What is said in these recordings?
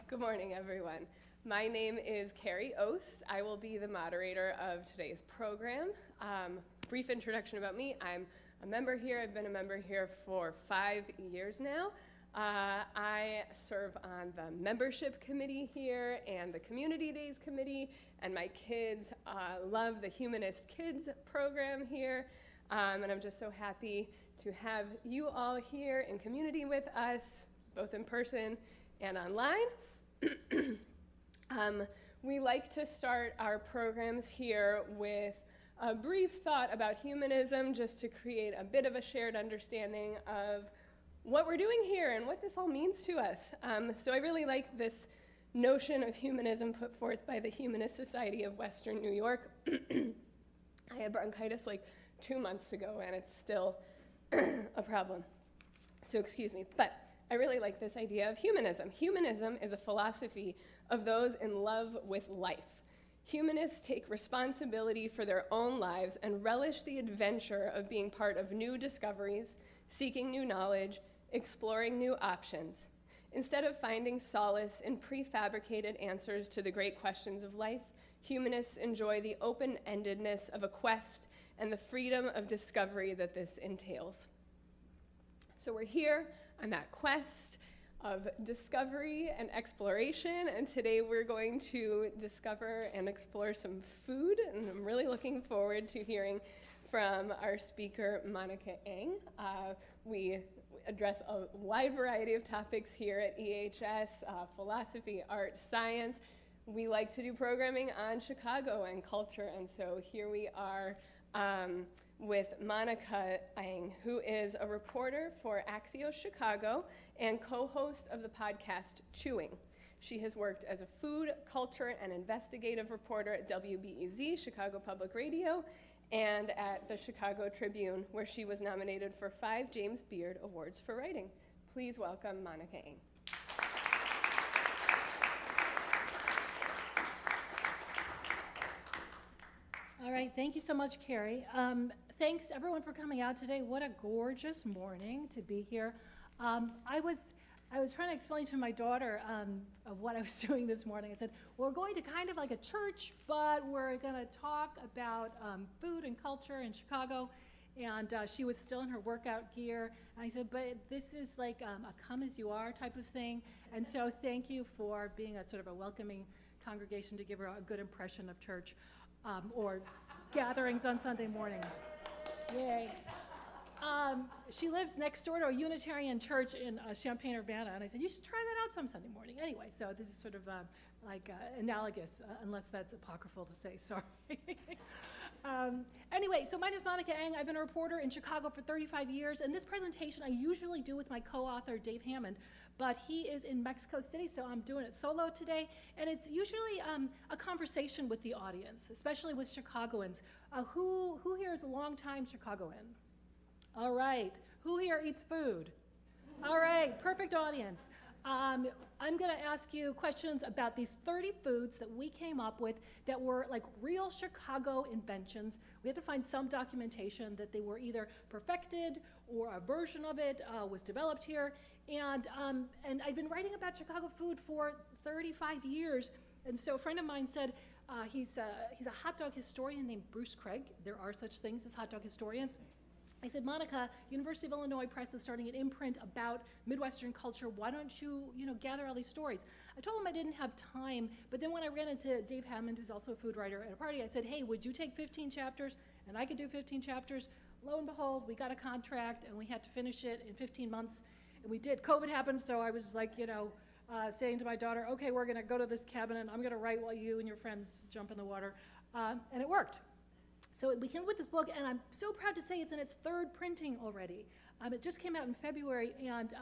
Good morning, everyone. My name is Carrie Ost. I will be the moderator of today's program. Brief introduction about me. I'm a member here. I've been a member here for 5 years now. I serve on the membership committee here and the community days committee, and my kids love the Humanist Kids program here. And I'm just so happy to have you all here in community with us, both in person and online. We like to start our programs here with a brief thought about humanism, just to create a bit of a shared understanding of what we're doing here and what this all means to us. So I really like this notion of humanism put forth by the Humanist Society of Western New York. I had bronchitis like 2 months ago, and it's still a problem. So excuse me, but I really like this idea of humanism. Humanism is a philosophy of those in love with life. Humanists take responsibility for their own lives and relish the adventure of being part of new discoveries, seeking new knowledge, exploring new options. Instead of finding solace in prefabricated answers to the great questions of life, humanists enjoy the open-endedness of a quest and the freedom of discovery that this entails. So we're here on that quest of discovery and exploration, and today we're going to discover and explore some food, and I'm really looking forward to hearing from our speaker, Monica Eng. We address a wide variety of topics here at EHS, philosophy, art, science. We like to do programming on Chicago and culture, and so here we are with Monica Eng, who is a reporter for Axios Chicago and co-host of the podcast Chewing. She has worked as a food, culture, and investigative reporter at WBEZ Chicago Public Radio and at the Chicago Tribune, where she was nominated for 5 James Beard Awards for writing. Please welcome Monica Eng. All right, thank you so much, Carrie. Thanks everyone for coming out today. What a gorgeous morning to be here. I was trying to explain to my daughter of what I was doing this morning. I said, we're going to kind of like a church, but we're going to talk about food and culture in Chicago. And she was still in her workout gear. And I said, but this is like a come as you are type of thing. And so thank you for being a sort of a welcoming congregation to give her a good impression of church or gatherings on Sunday morning. Yay. She lives next door to a Unitarian church in Champaign-Urbana, and I said, you should try that out some Sunday morning. Anyway, so this is sort of analogous, unless that's apocryphal to say, sorry. Anyway, so my name is Monica Eng. I've been a reporter in Chicago for 35 years, and this presentation I usually do with my co-author, Dave Hammond, but he is in Mexico City, so I'm doing it solo today, and it's usually a conversation with the audience, especially with Chicagoans. Who here is a longtime Chicagoan? All right. Who here eats food? All right, perfect audience. I'm going to ask you questions about these 30 foods that we came up with that were like real Chicago inventions. We had to find some documentation that they were either perfected or a version of it was developed here. And I've been writing about Chicago food for 35 years. And so a friend of mine said he's a hot dog historian named Bruce Craig. There are such things as hot dog historians. I said, Monica, University of Illinois Press is starting an imprint about Midwestern culture. Why don't you, gather all these stories? I told him I didn't have time, but then when I ran into Dave Hammond, who's also a food writer, at a party, I said, hey, would you take 15 chapters? And I could do 15 chapters. Lo and behold, we got a contract, and we had to finish it in 15 months, and we did. COVID happened, so I was like, saying to my daughter, okay, we're going to go to this cabin, and I'm going to write while you and your friends jump in the water, and it worked. So we came with this book, and I'm so proud to say it's in its 3rd printing already. It just came out in February, and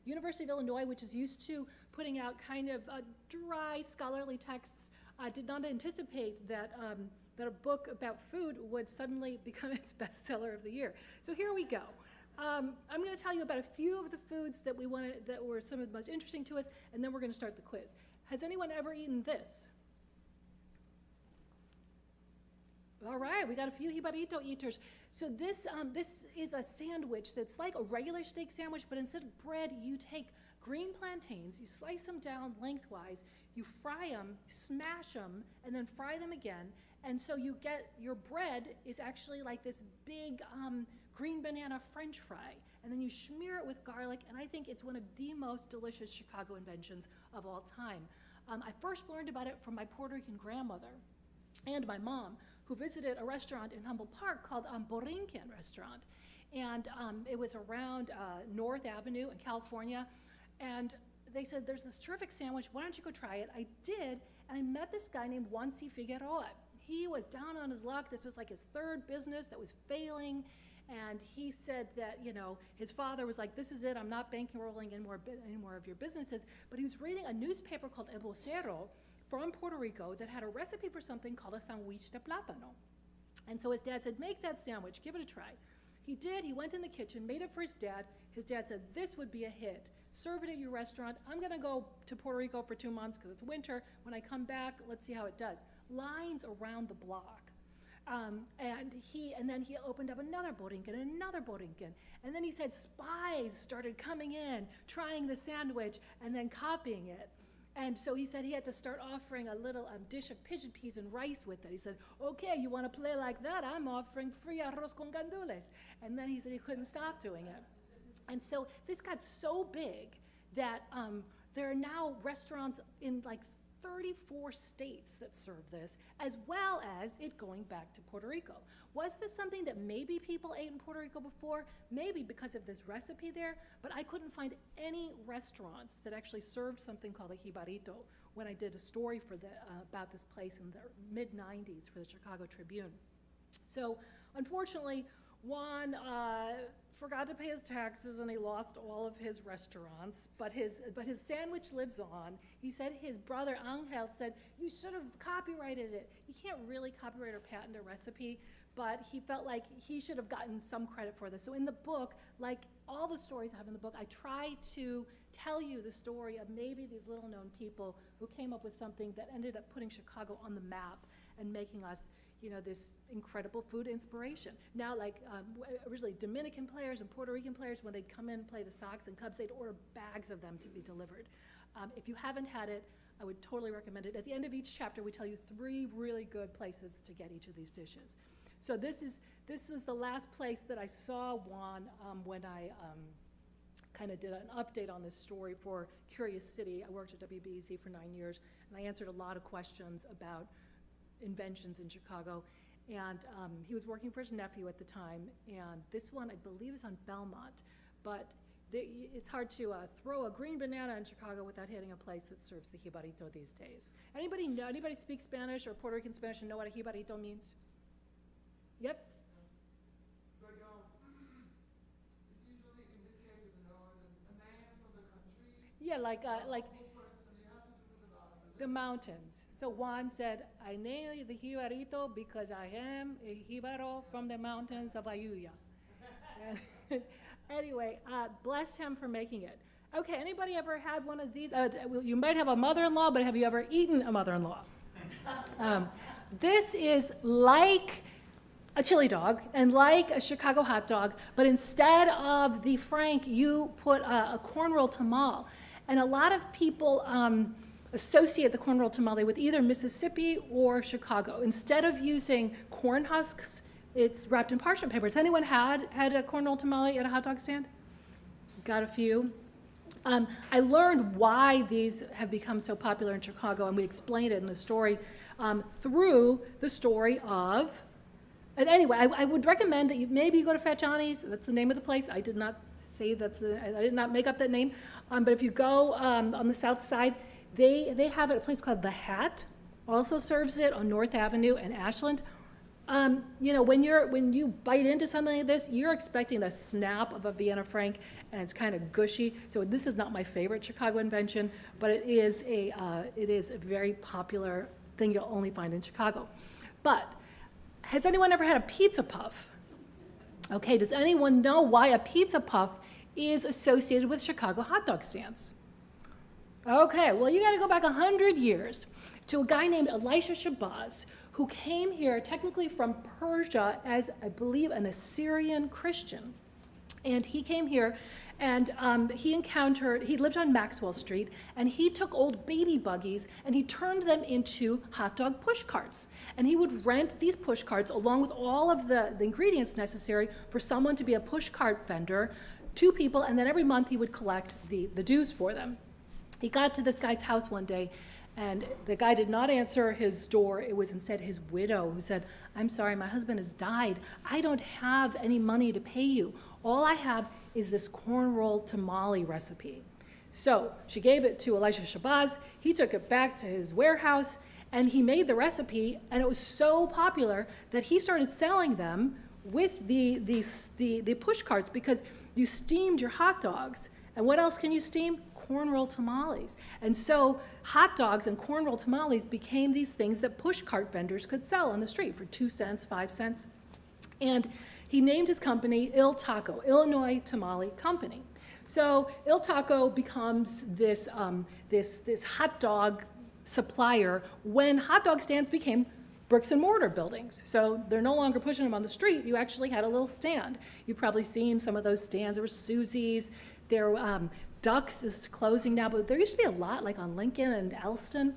University of Illinois, which is used to putting out kind of dry scholarly texts, did not anticipate that a book about food would suddenly become its bestseller of the year. So here we go. I'm going to tell you about a few of the foods that that were some of the most interesting to us, and then we're going to start the quiz. Has anyone ever eaten this? All right, we got a few jibarito eaters. So this is a sandwich that's like a regular steak sandwich, but instead of bread, you take green plantains, you slice them down lengthwise, you fry them, smash them, and then fry them again. And so you get, your bread is actually like this big green banana French fry. And then you smear it with garlic, and I think it's one of the most delicious Chicago inventions of all time. I first learned about it from my Puerto Rican grandmother and my mom, who visited a restaurant in Humboldt Park called Borinquen Restaurant. And it was around North Avenue in California. And they said, there's this terrific sandwich, why don't you go try it? I did, and I met this guy named Juancy Figueroa. He was down on his luck. This was like his third business that was failing. And he said that, you know, his father was like, this is it, I'm not bankrolling any more of your businesses. But he was reading a newspaper called El Vocero from Puerto Rico that had a recipe for something called a sándwich de plátano. And so his dad said, make that sandwich, give it a try. He did, he went in the kitchen, made it for his dad. His dad said, this would be a hit. Serve it at your restaurant. I'm gonna go to Puerto Rico for 2 months because it's winter. When I come back, let's see how it does. Lines around the block. And then he opened up another borinquen, and then he said spies started coming in, trying the sandwich, and then copying it. And so he said he had to start offering a little dish of pigeon peas and rice with it. He said, okay, you want to play like that? I'm offering free arroz con gandules. And then he said he couldn't stop doing it. And so this got so big that there are now restaurants in like 34 states that serve this, as well as it going back to Puerto Rico. Was this something that maybe people ate in Puerto Rico before? Maybe because of this recipe there, but I couldn't find any restaurants that actually served something called a jibarito when I did a story for about this place in the mid-90s for the Chicago Tribune. So unfortunately, Juan forgot to pay his taxes and he lost all of his restaurants, but his sandwich lives on. He said his brother Angel said, you should have copyrighted it. You can't really copyright or patent a recipe, but he felt like he should have gotten some credit for this. So in the book, like all the stories I have in the book, I try to tell you the story of maybe these little known people who came up with something that ended up putting Chicago on the map and making us, you know, this incredible food inspiration. Now, like originally Dominican players and Puerto Rican players, when they'd come in and play the Sox and Cubs, they'd order bags of them to be delivered. If you haven't had it, I would totally recommend it. At the end of each chapter, we tell you 3 really good places to get each of these dishes. So this was the last place that I saw Juan when I kind of did an update on this story for Curious City. I worked at WBEZ for 9 years, and I answered a lot of questions about inventions in Chicago. And he was working for his nephew at the time, and this one I believe is on Belmont, but it's hard to throw a green banana in Chicago without hitting a place that serves the jibarito these days. Anybody speak Spanish or Puerto Rican Spanish and know what a jibarito means? Yep. Like, it's usually, in this case, you know, a man from the country. Yeah, like the The mountains. So Juan said, I named the jibarito because I am a jibaro from the mountains of Ayuya. Anyway, bless him for making it. Okay, anybody ever had one of these? You might have a mother-in-law, but have you ever eaten a mother-in-law? This is like a chili dog and like a Chicago hot dog, but instead of the frank, you put a corn roll tamal. And a lot of people associate the corn roll tamale with either Mississippi or Chicago. Instead of using corn husks, it's wrapped in parchment paper. Has anyone had a corn roll tamale at a hot dog stand? Got a few. I learned why these have become so popular in Chicago, and we explained it in the story through the story of, and anyway, I would recommend that you maybe go to Fat Johnny's. That's the name of the place. I did not say I did not make up that name. But if you go on the south side, they have it at a place called The Hat. Also serves it on North Avenue and Ashland. You know, when you bite into something like this, you're expecting the snap of a Vienna Frank, and it's kind of gushy. So this is not my favorite Chicago invention, but it is a very popular thing you'll only find in Chicago. But has anyone ever had a pizza puff? Okay, does anyone know why a pizza puff is associated with Chicago hot dog stands? Okay, well, you got to go back 100 years to a guy named Elisha Shabazz, who came here technically from Persia as, I believe, an Assyrian Christian. And he came here, and he lived on Maxwell Street, and he took old baby buggies and he turned them into hot dog push carts. And he would rent these push carts along with all of the ingredients necessary for someone to be a push cart vendor, 2 people, and then every month he would collect the dues for them. He got to this guy's house one day, and the guy did not answer his door. It was instead his widow who said, "I'm sorry, my husband has died. I don't have any money to pay you. All I have is this corn roll tamale recipe." So she gave it to Elisha Shabazz. He took it back to his warehouse, and he made the recipe, and it was so popular that he started selling them with the push carts, because you steamed your hot dogs. And what else can you steam? Corn roll tamales. And so hot dogs and corn roll tamales became these things that push cart vendors could sell on the street for 2 cents, 5 cents. And he named his company Il Taco, Illinois Tamale Company. So Il Taco becomes this hot dog supplier when hot dog stands became bricks and mortar buildings. So they're no longer pushing them on the street. You actually had a little stand. You've probably seen some of those stands. There were Susie's. There Ducks is closing now, but there used to be a lot like on Lincoln and Elston.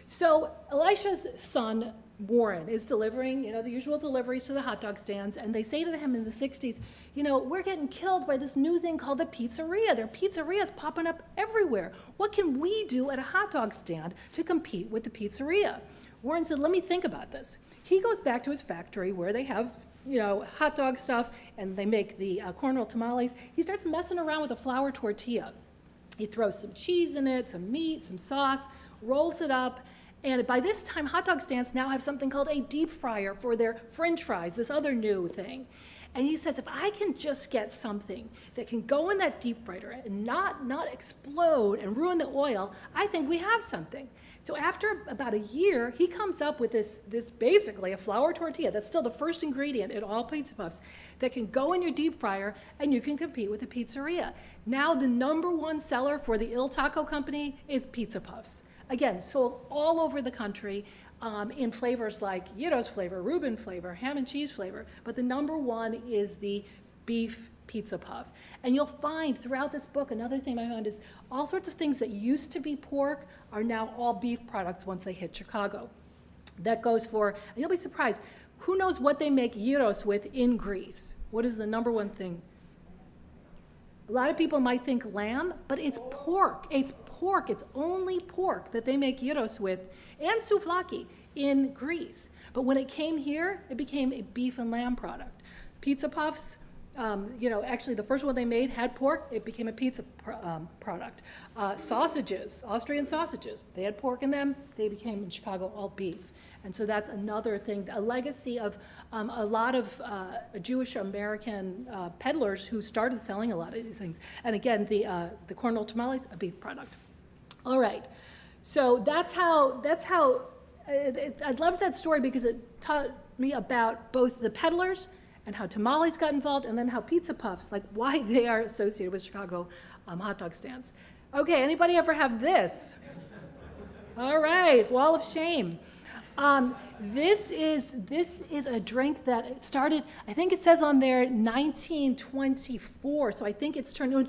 So Elisha's son, Warren, is delivering, the usual deliveries to the hot dog stands, and they say to him in the 60s, we're getting killed by this new thing called the pizzeria. There are pizzerias popping up everywhere. What can we do at a hot dog stand to compete with the pizzeria? Warren said, let me think about this. He goes back to his factory where they have hot dog stuff, and they make the corn roll tamales. He starts messing around with a flour tortilla. He throws some cheese in it, some meat, some sauce, rolls it up, and by this time, hot dog stands now have something called a deep fryer for their French fries, this other new thing. And he says, if I can just get something that can go in that deep fryer and not explode and ruin the oil, I think we have something. So after about a year, he comes up with this basically a flour tortilla. That's still the first ingredient in all pizza puffs that can go in your deep fryer, and you can compete with the pizzeria. Now the #1 seller for the Il Taco Company is pizza puffs. Again, sold all over the country in flavors like gyros flavor, Reuben flavor, ham and cheese flavor. But the #1 is the beef pizza puff. And you'll find throughout this book, another thing I found is all sorts of things that used to be pork are now all beef products once they hit Chicago. That goes for, and you'll be surprised, who knows what they make gyros with in Greece? What is the #1 thing? A lot of people might think lamb, but it's pork. It's pork. It's only pork that they make gyros with, and souvlaki in Greece. But when it came here, it became a beef and lamb product. Pizza puffs, actually the first one they made had pork. It became a pizza product. Sausages, Austrian sausages, they had pork in them. They became in Chicago all beef. And so that's another thing, a legacy of a lot of Jewish American peddlers who started selling a lot of these things. And again, the corn roll tamales, a beef product. All right, so that's how I loved that story because it taught me about both the peddlers and how tamales got involved, and then how pizza puffs, like why they are associated with Chicago hot dog stands. Okay, anybody ever have this? All right, wall of shame. This is a drink that it started, I think it says on there 1924, so I think it's turning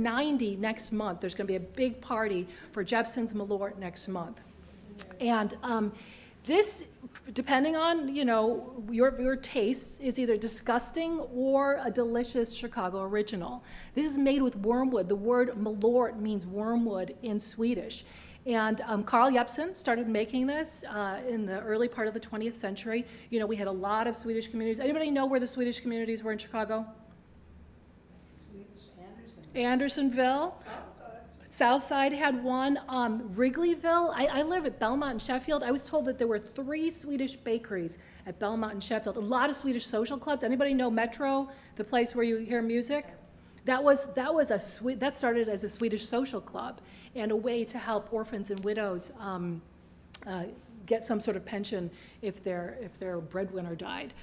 90 next month. There's going to be a big party for Jepson's Malort next month. And this, depending on, your tastes, is either disgusting or a delicious Chicago original. This is made with wormwood. The word Malort means wormwood in Swedish. And Carl Jeppsson started making this in the early part of the 20th century. We had a lot of Swedish communities. Anybody know where the Swedish communities were in Chicago? Andersonville. Southside had one. Wrigleyville. I live at Belmont and Sheffield. I was told that there were 3 Swedish bakeries at Belmont and Sheffield. A lot of Swedish social clubs. Anybody know Metro, the place where you hear music? That started as a Swedish social club and a way to help orphans and widows get some sort of pension if their breadwinner died.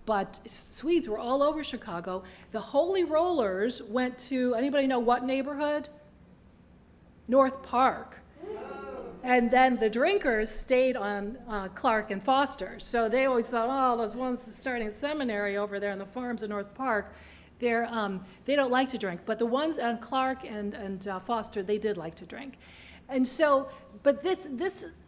But Swedes were all over Chicago. The Holy Rollers went to, anybody know what neighborhood? North Park. And then the drinkers stayed on Clark and Foster. So they always thought, oh, those ones starting seminary over there in the farms in North Park, they don't like to drink. But the ones on Clark and Foster, they did like to drink. And so, but this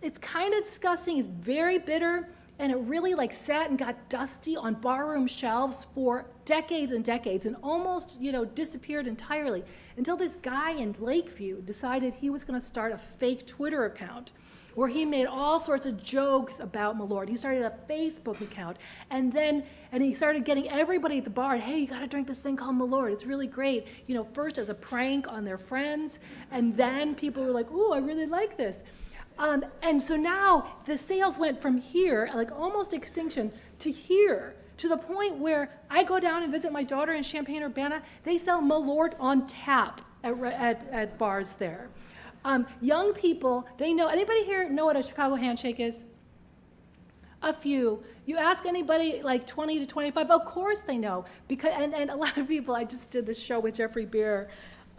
it's kind of disgusting. It's very bitter. And it really like sat and got dusty on barroom shelves for decades and decades and almost, disappeared entirely until this guy in Lakeview decided he was going to start a fake Twitter account where he made all sorts of jokes about Malort. He started a Facebook account and he started getting everybody at the bar, hey, you got to drink this thing called Malort. It's really great. First as a prank on their friends, and then people were like, ooh, I really like this. And so now the sales went from here, like almost extinction, to here, to the point where I go down and visit my daughter in Champaign-Urbana. They sell Malort on tap at bars there. Young people, they know. Anybody here know what a Chicago handshake is? A few. You ask anybody like 20 to 25, of course they know. And a lot of people, I just did this show with Jeffrey Beer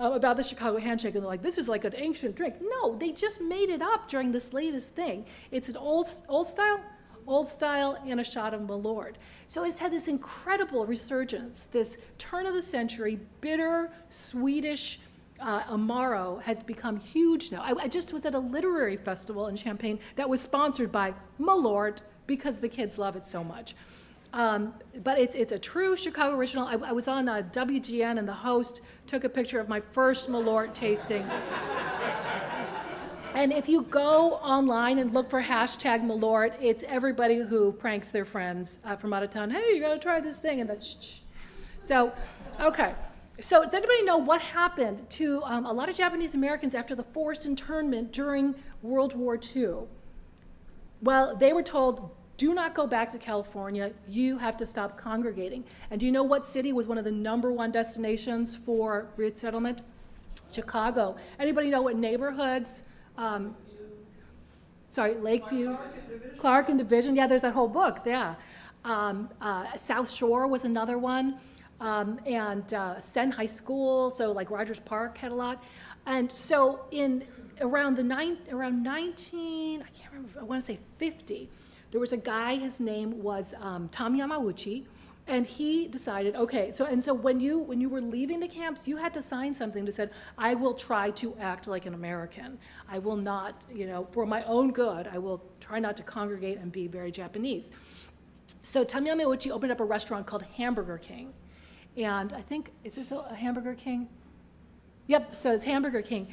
about the Chicago handshake, and they're like, this is like an ancient drink. No, they just made it up during this latest thing. It's an old style and a shot of Malort. So it's had this incredible resurgence. This turn of the century, bitter, Swedish Amaro has become huge now. I just was at a literary festival in Champaign that was sponsored by Malort because the kids love it so much. But it's a true Chicago original. I was on WGN, and the host took a picture of my first Malort tasting. And if you go online and look for hashtag Malort, it's everybody who pranks their friends from out of town. Hey, you gotta try this thing, and then shh. So, okay. So does anybody know what happened to a lot of Japanese Americans after the forced internment during World War II? Well, they were told, do not go back to California. You have to stop congregating. And do you know what city was one of the #1 destinations for resettlement? Chicago. Anybody know what neighborhoods? Lakeview. Clark and Division. Yeah, there's that whole book. Yeah. South Shore was another one. And Senn High School. So like Rogers Park had a lot. And so around 19, I can't remember, I want to say 50. There was a guy, his name was Tom Yamauchi, and he decided, okay, so when you were leaving the camps, you had to sign something that said, I will try to act like an American. I will not, for my own good, I will try not to congregate and be very Japanese. So Tom Yamauchi opened up a restaurant called Hamburger King. And I think, is this a Hamburger King? Yep, so it's Hamburger King.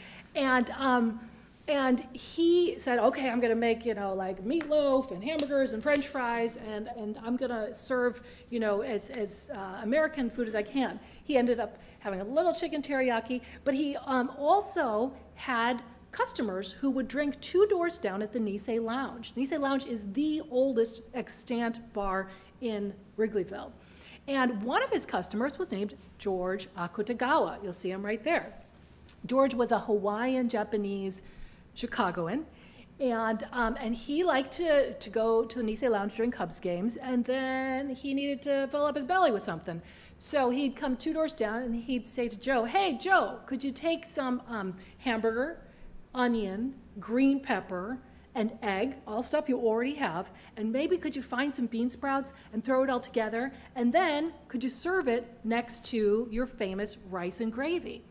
And he said, okay, I'm going to make, like meatloaf and hamburgers and French fries, and I'm going to serve, as American food as I can. He ended up having a little chicken teriyaki, but he also had customers who would drink 2 doors down at the Nisei Lounge. Nisei Lounge is the oldest extant bar in Wrigleyville. And one of his customers was named George Akutagawa. You'll see him right there. George was a Hawaiian-Japanese Chicagoan, and he liked to go to the Nisei Lounge during Cubs games, and then he needed to fill up his belly with something. So he'd come 2 doors down, and he'd say to Joe, hey, Joe, could you take some hamburger, onion, green pepper, and egg, all stuff you already have, and maybe could you find some bean sprouts and throw it all together, and then could you serve it next to your famous rice and gravy?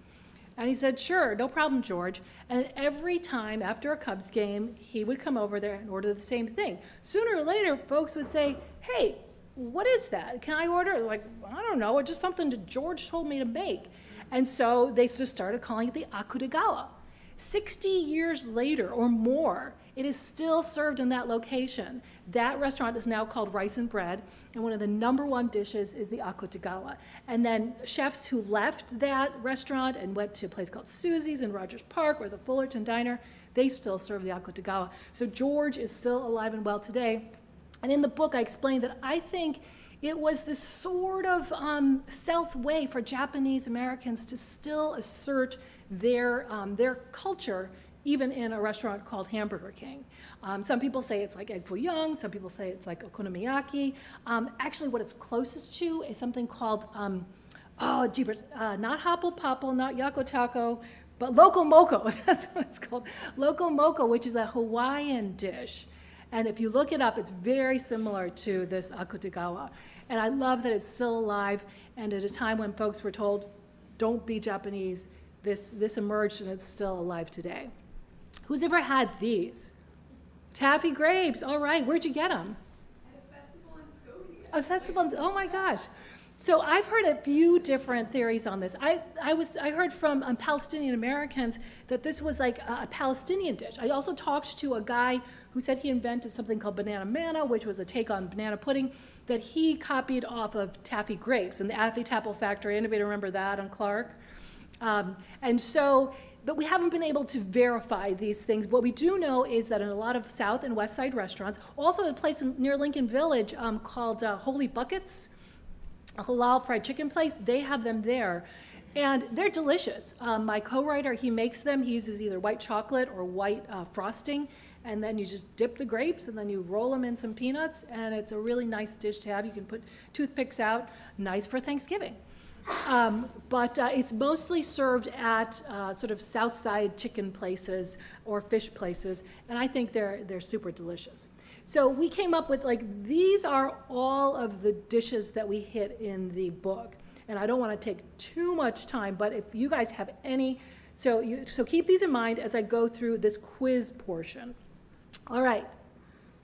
And he said, sure, no problem, George. And every time after a Cubs game, he would come over there and order the same thing. Sooner or later, folks would say, hey, what is that? Can I order? Like, I don't know, it's just something that George told me to make. And so they just started calling it the Akutagawa. 60 years later or more, it is still served in that location. That restaurant is now called Rice and Bread, and one of the #1 dishes is the Akutagawa. And then chefs who left that restaurant and went to a place called Susie's in Rogers Park or the Fullerton Diner, they still serve the Akutagawa. So George is still alive and well today. And in the book, I explained that I think it was this sort of stealth way for Japanese Americans to still assert their culture, even in a restaurant called Hamburger King. Some people say it's like egg foo young, some people say it's like okonomiyaki. Actually, what it's closest to is something called, not hopple popple, not yako taco, But loco moco, that's what it's called. Loco moco, which is a Hawaiian dish. And if you look it up, it's very similar to this akutagawa. And I love that it's still alive, and at a time when folks were told, don't be Japanese, this emerged and it's still alive today. Who's ever had these? Taffy grapes, all right, where'd you get them? At a festival in Skokie. A festival, oh my gosh. So I've heard a few different theories on this. I heard from Palestinian Americans that this was like a Palestinian dish. I also talked to a guy who said he invented something called banana manna, which was a take on banana pudding that he copied off of taffy grapes and the Affy Tapple factory. Anybody remember that on Clark? But we haven't been able to verify these things. What we do know is that in a lot of South and West Side restaurants, also a place near Lincoln Village called Holy Buckets, a halal fried chicken place, they have them there. And they're delicious. My co-writer, he makes them. He uses either white chocolate or white frosting. And then you just dip the grapes and then you roll them in some peanuts. And it's a really nice dish to have. You can put toothpicks out, nice for Thanksgiving. But it's mostly served at sort of South Side chicken places or fish places. And I think they're super delicious. So we came up with, like, these are all of the dishes that we hit in the book. And I don't want to take too much time, but if you guys have any, so keep these in mind as I go through this quiz portion. All right.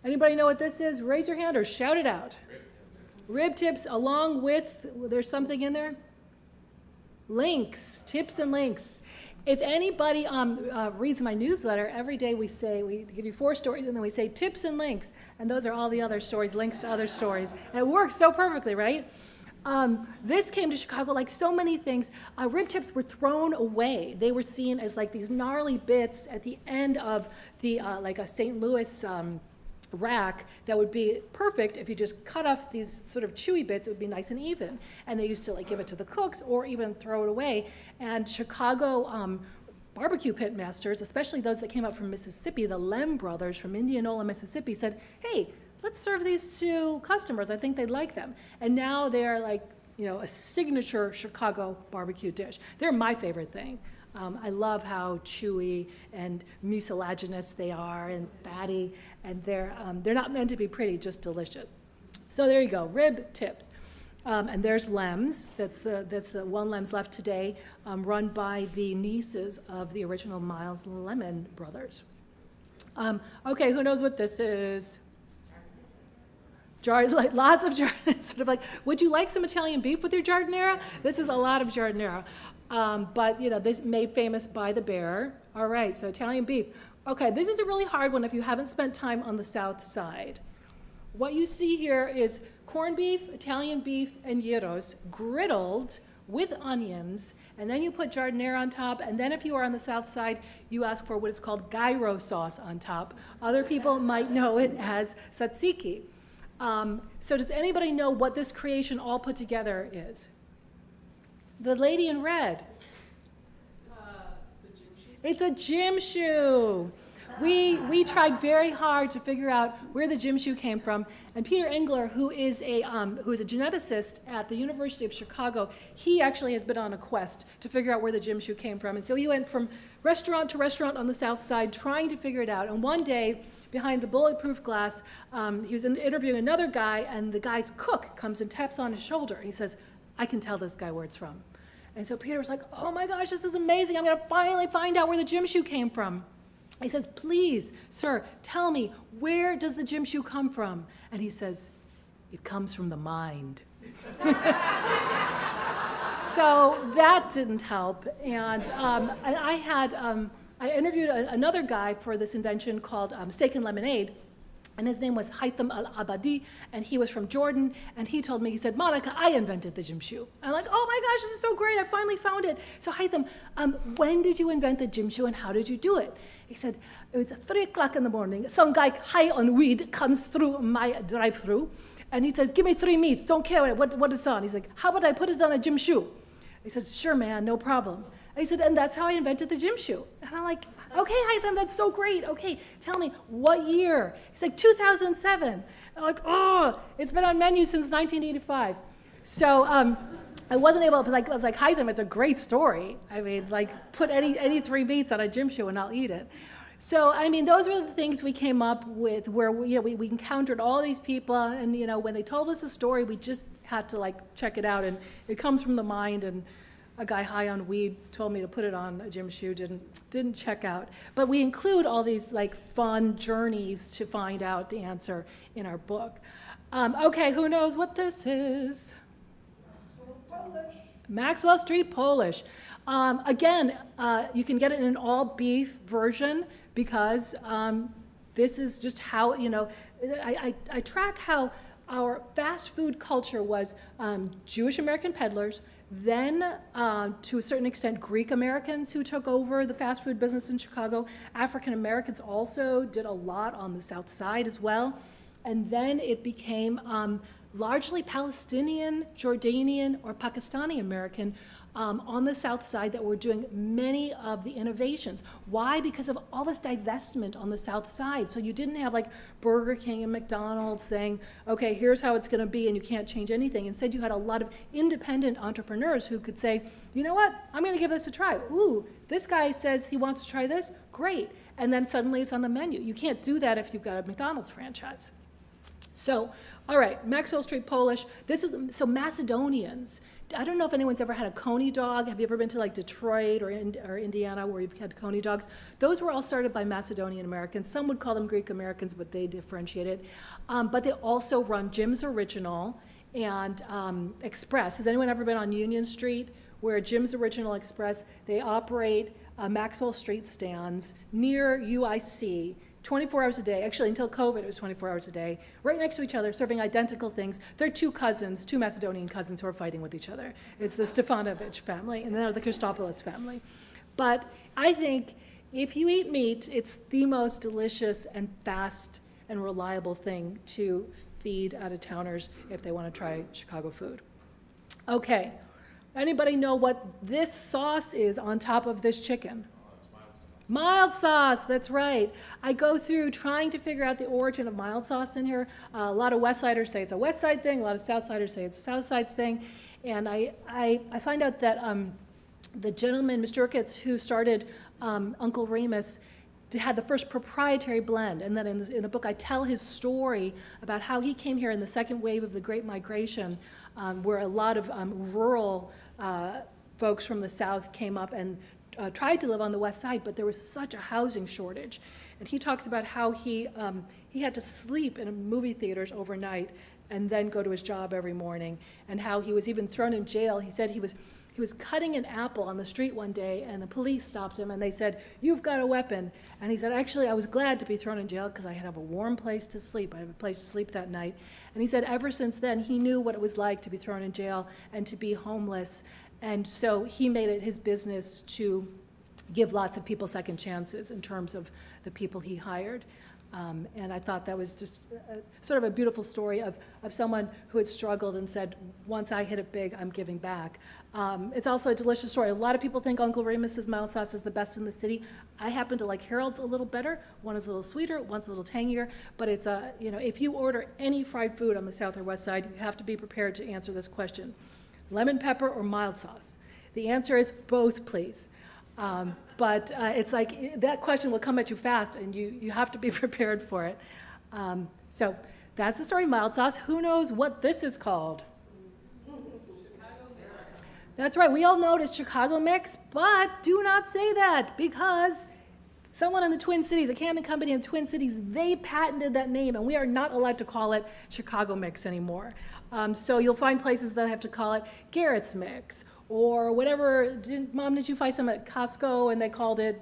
Anybody know what this is? Raise your hand or shout it out. Rib tips along with, there's something in there? Links, tips and links. If anybody reads my newsletter, every day we give you 4 stories, and then we say tips and links, and those are all the other stories, links to other stories. And it works so perfectly, right? This came to Chicago like so many things. Rib tips were thrown away. They were seen as like these gnarly bits at the end of the, like a St. Louis rack that would be perfect if you just cut off these sort of chewy bits. It would be nice and even. And they used to like give it to the cooks or even throw it away. And Chicago barbecue pit masters, especially those that came up from Mississippi, the Lem brothers from Indianola, Mississippi, said, hey, let's serve these to customers. I think they'd like them. And now they're like, you know, a signature Chicago barbecue dish. They're my favorite thing. I love how chewy and mucilaginous they are and fatty, and they're not meant to be pretty, just delicious. So there you go, rib tips. And there's Lem's, that's the one Lem's left today, run by the nieces of the original Miles Lemon brothers. Okay, who knows what this is? Like lots of giardiniera. Sort of like, would you like some Italian beef with your giardiniera? This is a lot of giardiniera. But, you know, this made famous by the bear. All right, so Italian beef. Okay, this is a really hard one if you haven't spent time on the South Side. What you see here is corned beef, Italian beef, and gyros griddled with onions, and then you put giardiniera on top, and then if you are on the South Side, you ask for what is called gyro sauce on top. Other people might know it as tzatziki. So does anybody know what this creation all put together is? The lady in red. It's a gym shoe. We tried very hard to figure out where the gym shoe came from, and Peter Engler, who is a geneticist at the University of Chicago, he actually has been on a quest to figure out where the gym shoe came from. And so he went from restaurant to restaurant on the South Side trying to figure it out. And one day, behind the bulletproof glass, he was interviewing another guy, and the guy's cook comes and taps on his shoulder. And he says, I can tell this guy where it's from. And so Peter was like, oh my gosh, this is amazing. I'm going to finally find out where the gym shoe came from. He says, please, sir, tell me, where does the gym shoe come from? And he says, it comes from the mind. So that didn't help. And I interviewed another guy for this invention called Steak and Lemonade. And his name was Haitham Al-Abadi, and he was from Jordan, and he told me, he said, Monica, I invented the gym shoe. I'm like, oh my gosh, this is so great, I finally found it. So Haitham, when did you invent the gym shoe, and how did you do it? He said, it was at 3 o'clock in the morning. Some guy high on weed comes through my drive-thru, and he says, give me 3 meats, don't care what it's on. He's like, how about I put it on a gym shoe? He said, sure, man, no problem. And he said, and that's how I invented the gym shoe. And I'm like, okay, Haitham, that's so great. Okay, tell me, what year? He's like, 2007. I'm like, oh, it's been on menu since 1985. So I wasn't able to, I was like, hide them, it's a great story. I mean, like, put any 3 meats on a gym shoe and I'll eat it. So, I mean, those were the things we came up with where, we encountered all these people, and, when they told us a story, we just had to, check it out, and it comes from the mind, and a guy high on weed told me to put it on a gym shoe, didn't check out. But we include all these, fun journeys to find out the answer in our book. Okay, who knows what this is? Maxwell Street Polish. Again, you can get it in an all-beef version because this is just how, I track how our fast food culture was Jewish American peddlers, then to a certain extent Greek Americans who took over the fast food business in Chicago. African Americans also did a lot on the South Side as well. And then it became largely Palestinian, Jordanian, or Pakistani American on the South Side that were doing many of the innovations. Why? Because of all this divestment on the South Side. So you didn't have Burger King and McDonald's saying, okay, here's how it's gonna be and you can't change anything. Instead, you had a lot of independent entrepreneurs who could say, you know what, I'm gonna give this a try. Ooh, this guy says he wants to try this, great. And then suddenly it's on the menu. You can't do that if you've got a McDonald's franchise. So, all right, Maxwell Street Polish. So Macedonians. I don't know if anyone's ever had a coney dog. Have you ever been to Detroit or Indiana where you've had coney dogs? Those were all started by Macedonian Americans. Some would call them Greek Americans, but they differentiated. But they also run Jim's Original and Express. Has anyone ever been on Union Street where Jim's Original Express, they operate Maxwell Street stands near UIC, 24 hours a day. Actually, until COVID, it was 24 hours a day, right next to each other, serving identical things. They're two Macedonian cousins who are fighting with each other. It's the Stefanovic family, and then the Christopoulos family. But I think if you eat meat, it's the most delicious and fast and reliable thing to feed out-of-towners if they want to try Chicago food. Okay, anybody know what this sauce is on top of this chicken? Mild sauce, that's right. I go through trying to figure out the origin of mild sauce in here. A lot of West Siders say it's a West Side thing. A lot of South Siders say it's a South Side thing. And I find out that the gentleman, Mr. Urquitz, who started Uncle Remus, had the first proprietary blend. And then in the book, I tell his story about how he came here in the second wave of the Great Migration, where a lot of rural folks from the South came up and tried to live on the West Side, but there was such a housing shortage. And he talks about how he had to sleep in movie theaters overnight and then go to his job every morning, and how he was even thrown in jail. He said he was cutting an apple on the street one day, and the police stopped him, and they said, "You've got a weapon." And he said, "Actually, I was glad to be thrown in jail because I had a warm place to sleep. I had a place to sleep that night." And he said ever since then, he knew what it was like to be thrown in jail and to be homeless. And so he made it his business to give lots of people second chances in terms of the people he hired. And I thought that was just sort of a beautiful story of someone who had struggled and said, once I hit it big, I'm giving back. It's also a delicious story. A lot of people think Uncle Remus's mild sauce is the best in the city. I happen to like Harold's a little better. One is a little sweeter, one's a little tangier, but it's if you order any fried food on the South or West Side, you have to be prepared to answer this question. Lemon pepper or mild sauce? The answer is both, please. But it's like that question will come at you fast, and you have to be prepared for it. So that's the story, mild sauce. Who knows what this is called? That's right. We all know it as Chicago Mix, but do not say that because someone in the Twin Cities, a candy company in the Twin Cities, they patented that name, and we are not allowed to call it Chicago Mix anymore. So you'll find places that have to call it Garrett's Mix or whatever. Mom, did you find some at Costco and they called it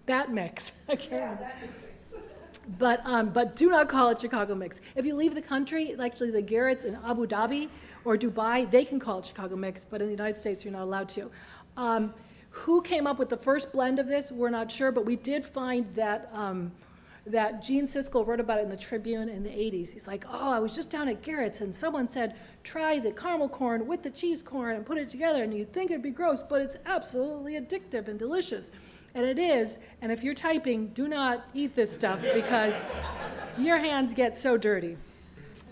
that mix? Okay. Yeah, that makes sense. But do not call it Chicago Mix. If you leave the country, actually the Garretts in Abu Dhabi or Dubai, they can call it Chicago Mix, but in the United States, you're not allowed to. Who came up with the first blend of this? We're not sure, but we did find that that Gene Siskel wrote about it in the Tribune in the 80s. He's like, oh, I was just down at Garrett's and someone said, try the caramel corn with the cheese corn and put it together, and you'd think it'd be gross, but it's absolutely addictive and delicious. And it is, and if you're typing, do not eat this stuff because your hands get so dirty.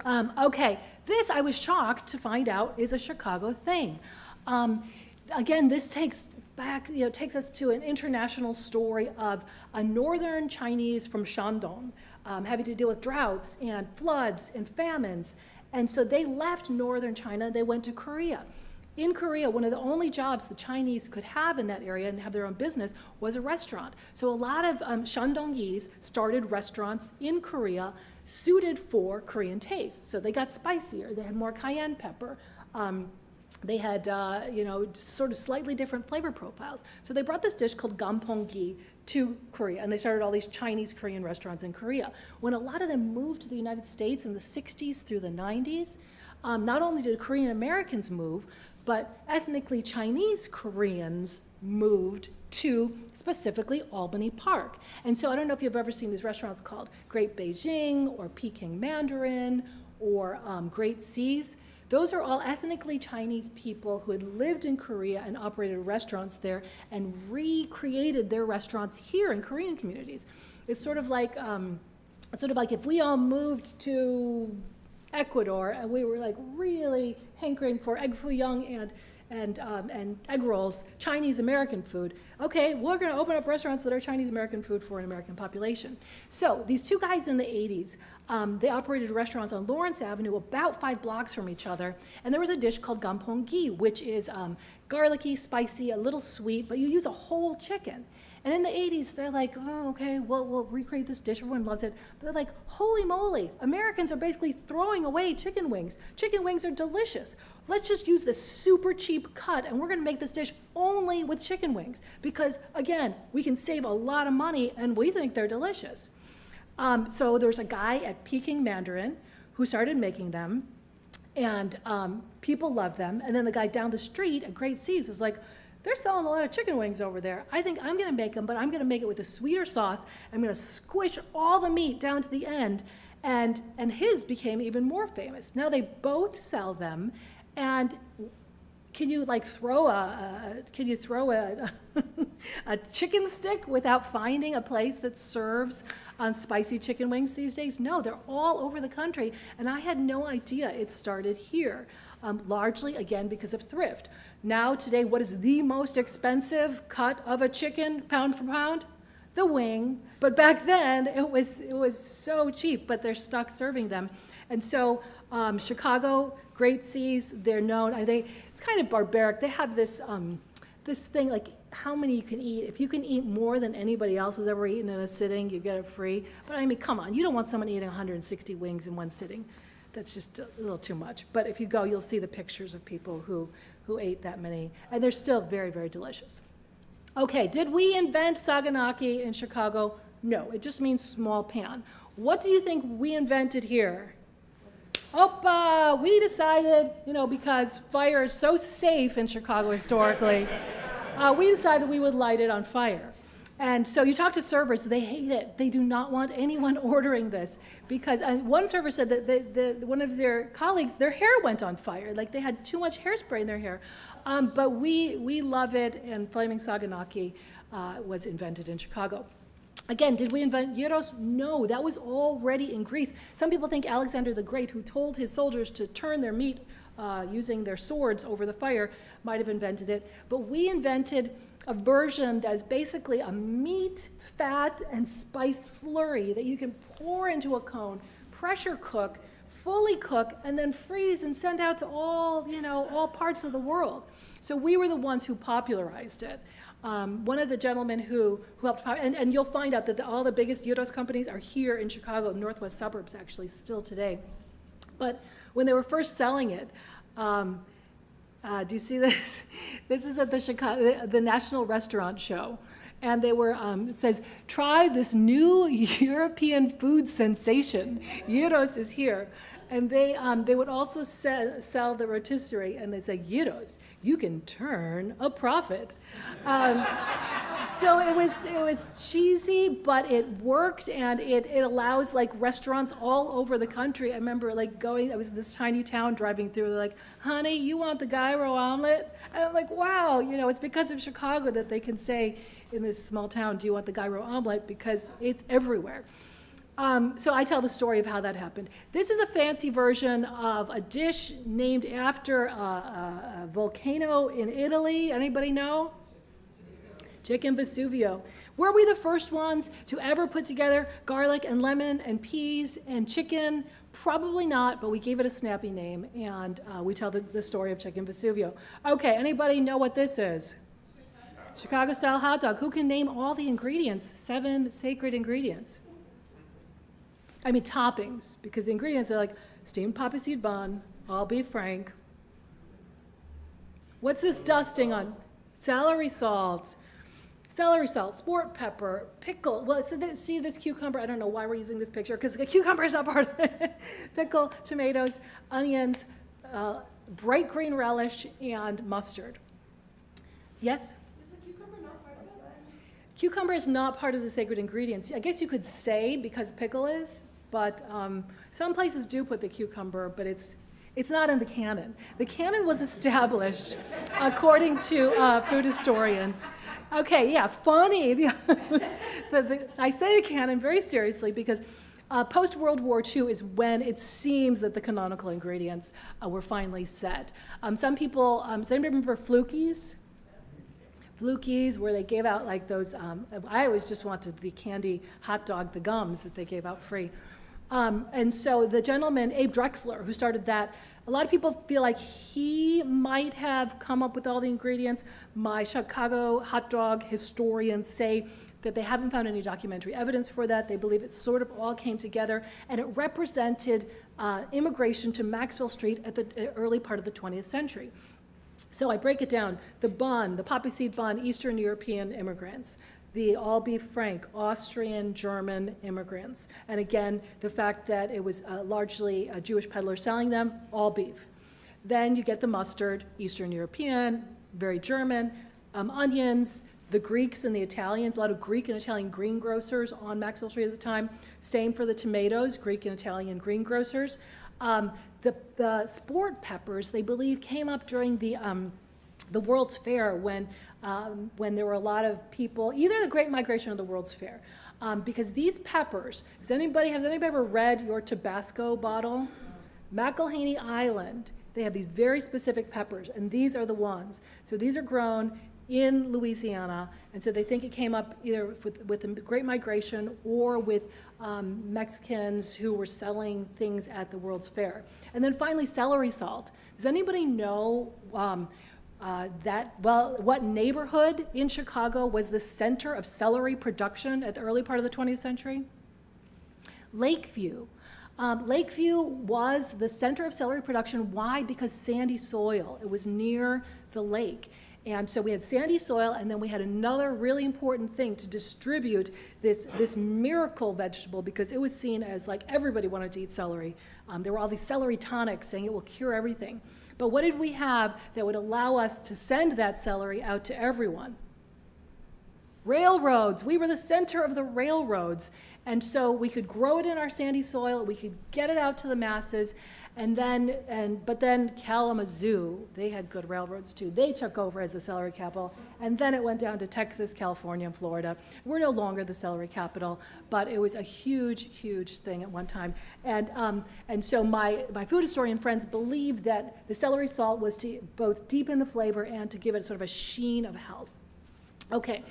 Okay, this I was shocked to find out is a Chicago thing. Again, this takes us to an international story of a northern Chinese from Shandong having to deal with droughts and floods and famines. And so they left northern China, they went to Korea. In Korea, one of the only jobs the Chinese could have in that area and have their own business was a restaurant. So a lot of Shandongyis started restaurants in Korea suited for Korean tastes. So they got spicier, they had more cayenne pepper. They had, sort of slightly different flavor profiles. So they brought this dish called gamponggi to Korea, and they started all these Chinese Korean restaurants in Korea. When a lot of them moved to the United States in the 60s through the 90s, not only did Korean Americans move, but ethnically Chinese Koreans moved to specifically Albany Park. And so I don't know if you've ever seen these restaurants called Great Beijing or Peking Mandarin or Great Seas. Those are all ethnically Chinese people who had lived in Korea and operated restaurants there and recreated their restaurants here in Korean communities. It's sort of like if we all moved to Ecuador and we were like really hankering for egg foo young and egg rolls, Chinese American food. Okay, we're going to open up restaurants that are Chinese American food for an American population. So these two guys in the 80s, they operated restaurants on Lawrence Avenue about 5 blocks from each other. And there was a dish called gamponggi, which is garlicky, spicy, a little sweet, but you use a whole chicken. And in the 80s, they're like, oh, okay, we'll recreate this dish. Everyone loves it. But they're like, holy moly, Americans are basically throwing away chicken wings. Chicken wings are delicious. Let's just use this super cheap cut, and we're going to make this dish only with chicken wings. Because, again, we can save a lot of money, and we think they're delicious. So there's a guy at Peking Mandarin who started making them, and people loved them. And then the guy down the street at Great Seas was like, they're selling a lot of chicken wings over there. I think I'm going to make them, but I'm going to make it with a sweeter sauce. I'm going to squish all the meat down to the end. And his became even more famous. Now they both sell them. And can you throw a chicken stick without finding a place that serves spicy chicken wings these days? No, they're all over the country. And I had no idea it started here, largely, again, because of thrift. Now, today, what is the most expensive cut of a chicken, pound for pound? The wing. But back then, it was so cheap, but they're stuck serving them. And so Chicago, Great Seas, they're known. It's kind of barbaric. They have this thing, like how many you can eat. If you can eat more than anybody else has ever eaten in a sitting, you get it free. But I mean, come on. You don't want someone eating 160 wings in one sitting. That's just a little too much. But if you go, you'll see the pictures of people who ate that many. And they're still very, very delicious. Okay, did we invent saganaki in Chicago? No, it just means small pan. What do you think we invented here? We decided, because fire is so safe in Chicago historically, we decided we would light it on fire. And so you talk to servers, they hate it. They do not want anyone ordering this because one server said that one of their colleagues, their hair went on fire. Like they had too much hairspray in their hair. But we love it, and flaming saganaki was invented in Chicago. Again, did we invent gyros? No, that was already in Greece. Some people think Alexander the Great, who told his soldiers to turn their meat using their swords over the fire, might have invented it. But we invented a version that is basically a meat, fat, and spice slurry that you can pour into a cone, pressure cook, fully cook, and then freeze and send out to all parts of the world. So we were the ones who popularized it. One of the gentlemen who helped, and you'll find out that all the biggest gyros companies are here in Chicago, northwest suburbs actually, still today. But when they were first selling it, do you see this? This is at the National Restaurant Show. And they were, it says, try this new European food sensation. Gyros is here. And they would also sell the rotisserie, and they say, gyros, you can turn a profit. So it was cheesy, but it worked, and it allows restaurants all over the country. I remember I was in this tiny town driving through, they're like, honey, you want the gyro omelet? And I'm like, wow, it's because of Chicago that they can say in this small town, do you want the gyro omelet? Because it's everywhere. So I tell the story of how that happened. This is a fancy version of a dish named after a volcano in Italy. Anybody know? Chicken Vesuvio. Were we the first ones to ever put together garlic and lemon and peas and chicken? Probably not, but we gave it a snappy name, and we tell the story of Chicken Vesuvio. Okay, anybody know what this is? Chicago-style hot dog. Who can name all the ingredients? 7 sacred ingredients. I mean toppings, because the ingredients are like steamed poppy seed bun, all beef frank. What's this dusting on? Celery salt, sport pepper, pickle. Well, so see this cucumber? I don't know why we're using this picture, because the cucumber is not part of it. Pickle, tomatoes, onions, bright green relish, and mustard. Yes? Is the cucumber not part of it? Cucumber is not part of the sacred ingredients. I guess you could say because pickle is, but some places do put the cucumber, but it's not in the canon. The canon was established according to food historians. Okay, yeah, funny. I say the canon very seriously because post-World War II is when it seems that the canonical ingredients were finally set. Some people, does anybody remember Flukies? Flukies, where they gave out like those, I always just wanted the candy hot dog, the gums that they gave out free. And so the gentleman, Abe Drexler, who started that, a lot of people feel like he might have come up with all the ingredients. My Chicago hot dog historians say that they haven't found any documentary evidence for that. They believe it sort of all came together, and it represented immigration to Maxwell Street at the early part of the 20th century. So I break it down. The bun, the poppy seed bun, Eastern European immigrants. The all beef frank, Austrian, German immigrants. And again, the fact that it was largely a Jewish peddler selling them, all beef. Then you get the mustard, Eastern European, very German, onions, the Greeks and the Italians, a lot of Greek and Italian greengrocers on Maxwell Street at the time. Same for the tomatoes, Greek and Italian greengrocers. The sport peppers, they believe, came up during the World's Fair when there were a lot of people, either the Great Migration or the World's Fair. Because these peppers, has anybody ever read your Tabasco bottle? McElhaney Island, they have these very specific peppers, and these are the ones. So these are grown in Louisiana, and so they think it came up either with the Great Migration or with Mexicans who were selling things at the World's Fair. And then finally, celery salt. Does anybody know what neighborhood in Chicago was the center of celery production at the early part of the 20th century? Lakeview. Lakeview was the center of celery production. Why? Because sandy soil. It was near the lake. And so we had sandy soil, and then we had another really important thing to distribute this miracle vegetable, because it was seen as like everybody wanted to eat celery. There were all these celery tonics saying it will cure everything. But what did we have that would allow us to send that celery out to everyone? Railroads. We were the center of the railroads. And so we could grow it in our sandy soil, we could get it out to the masses, but then Kalamazoo, they had good railroads too. They took over as the celery capital, and then it went down to Texas, California, and Florida. We're no longer the celery capital, but it was a huge, huge thing at one time. And so my food historian friends believed that the celery salt was to both deepen the flavor and to give it sort of a sheen of health. Okay,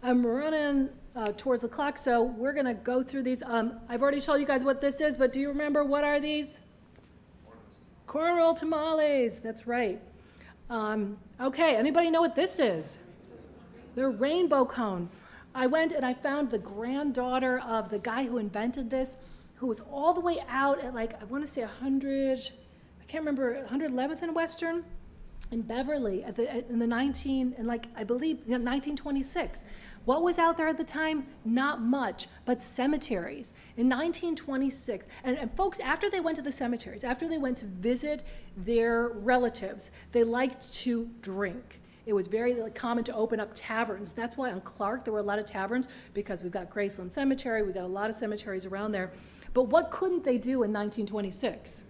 I'm running towards the clock, so we're gonna go through these. I've already told you guys what this is, but do you remember what are these? Corn roll tamales, that's right. Okay, anybody know what this is? The rainbow cone. I went and I found the granddaughter of the guy who invented this, who was all the way out at like, I wanna say 100, I can't remember, 111th and Western in Beverly I believe 1926. What was out there at the time? Not much, but cemeteries. In 1926, and folks, after they went to the cemeteries, after they went to visit their relatives, they liked to drink. It was very common to open up taverns. That's why on Clark there were a lot of taverns, because we've got Graceland Cemetery, we've got a lot of cemeteries around there. But what couldn't they do in 1926?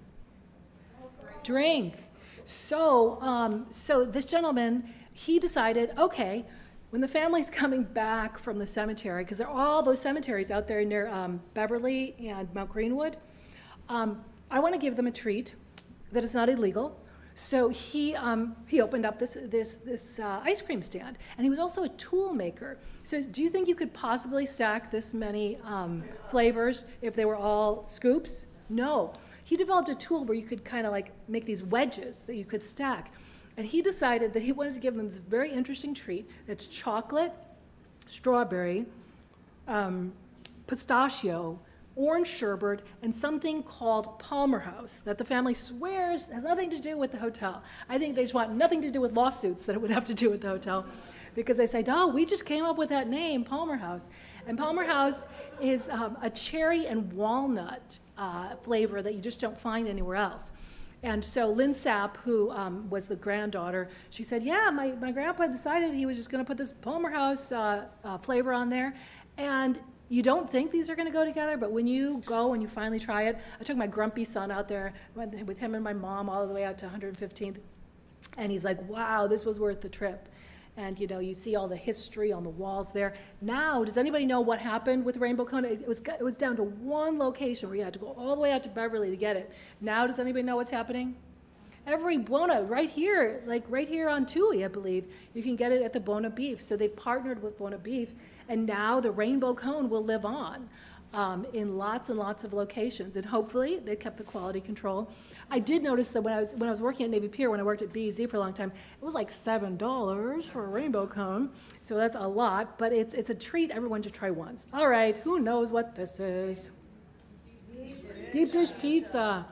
Drink. So this gentleman, he decided, okay, when the family's coming back from the cemetery, because there are all those cemeteries out there near Beverly and Mount Greenwood, I want to give them a treat that is not illegal. So he opened up this ice cream stand, and he was also a tool maker. So do you think you could possibly stack this many flavors if they were all scoops? No. He developed a tool where you could kind of like make these wedges that you could stack. And he decided that he wanted to give them this very interesting treat that's chocolate, strawberry, pistachio, orange sherbet, and something called Palmer House that the family swears has nothing to do with the hotel. I think they just want nothing to do with lawsuits that it would have to do with the hotel, because they say, no, we just came up with that name, Palmer House. And Palmer House is a cherry and walnut flavor that you just don't find anywhere else. And so Lynn Sapp, who was the granddaughter, she said, yeah, my grandpa decided he was just going to put this Palmer House flavor on there. And you don't think these are going to go together, but when you go and you finally try it, I took my grumpy son out there, went with him and my mom all the way out to 115th, and he's like, wow, this was worth the trip. And you know, you see all the history on the walls there. Now, does anybody know what happened with Rainbow Cone? It was down to one location where you had to go all the way out to Beverly to get it. Now, does anybody know what's happening? Every Bona, right here, like right here on Toohey, I believe, you can get it at the Bona Beef. So they partnered with Bona Beef, and now the Rainbow Cone will live on in lots and lots of locations. And hopefully, they kept the quality control. I did notice that when I was working at Navy Pier, when I worked at BEZ for a long time, it was like $7 for a Rainbow Cone. So that's a lot, but it's a treat everyone should try once. All right, who knows what this is? Deep dish pizza.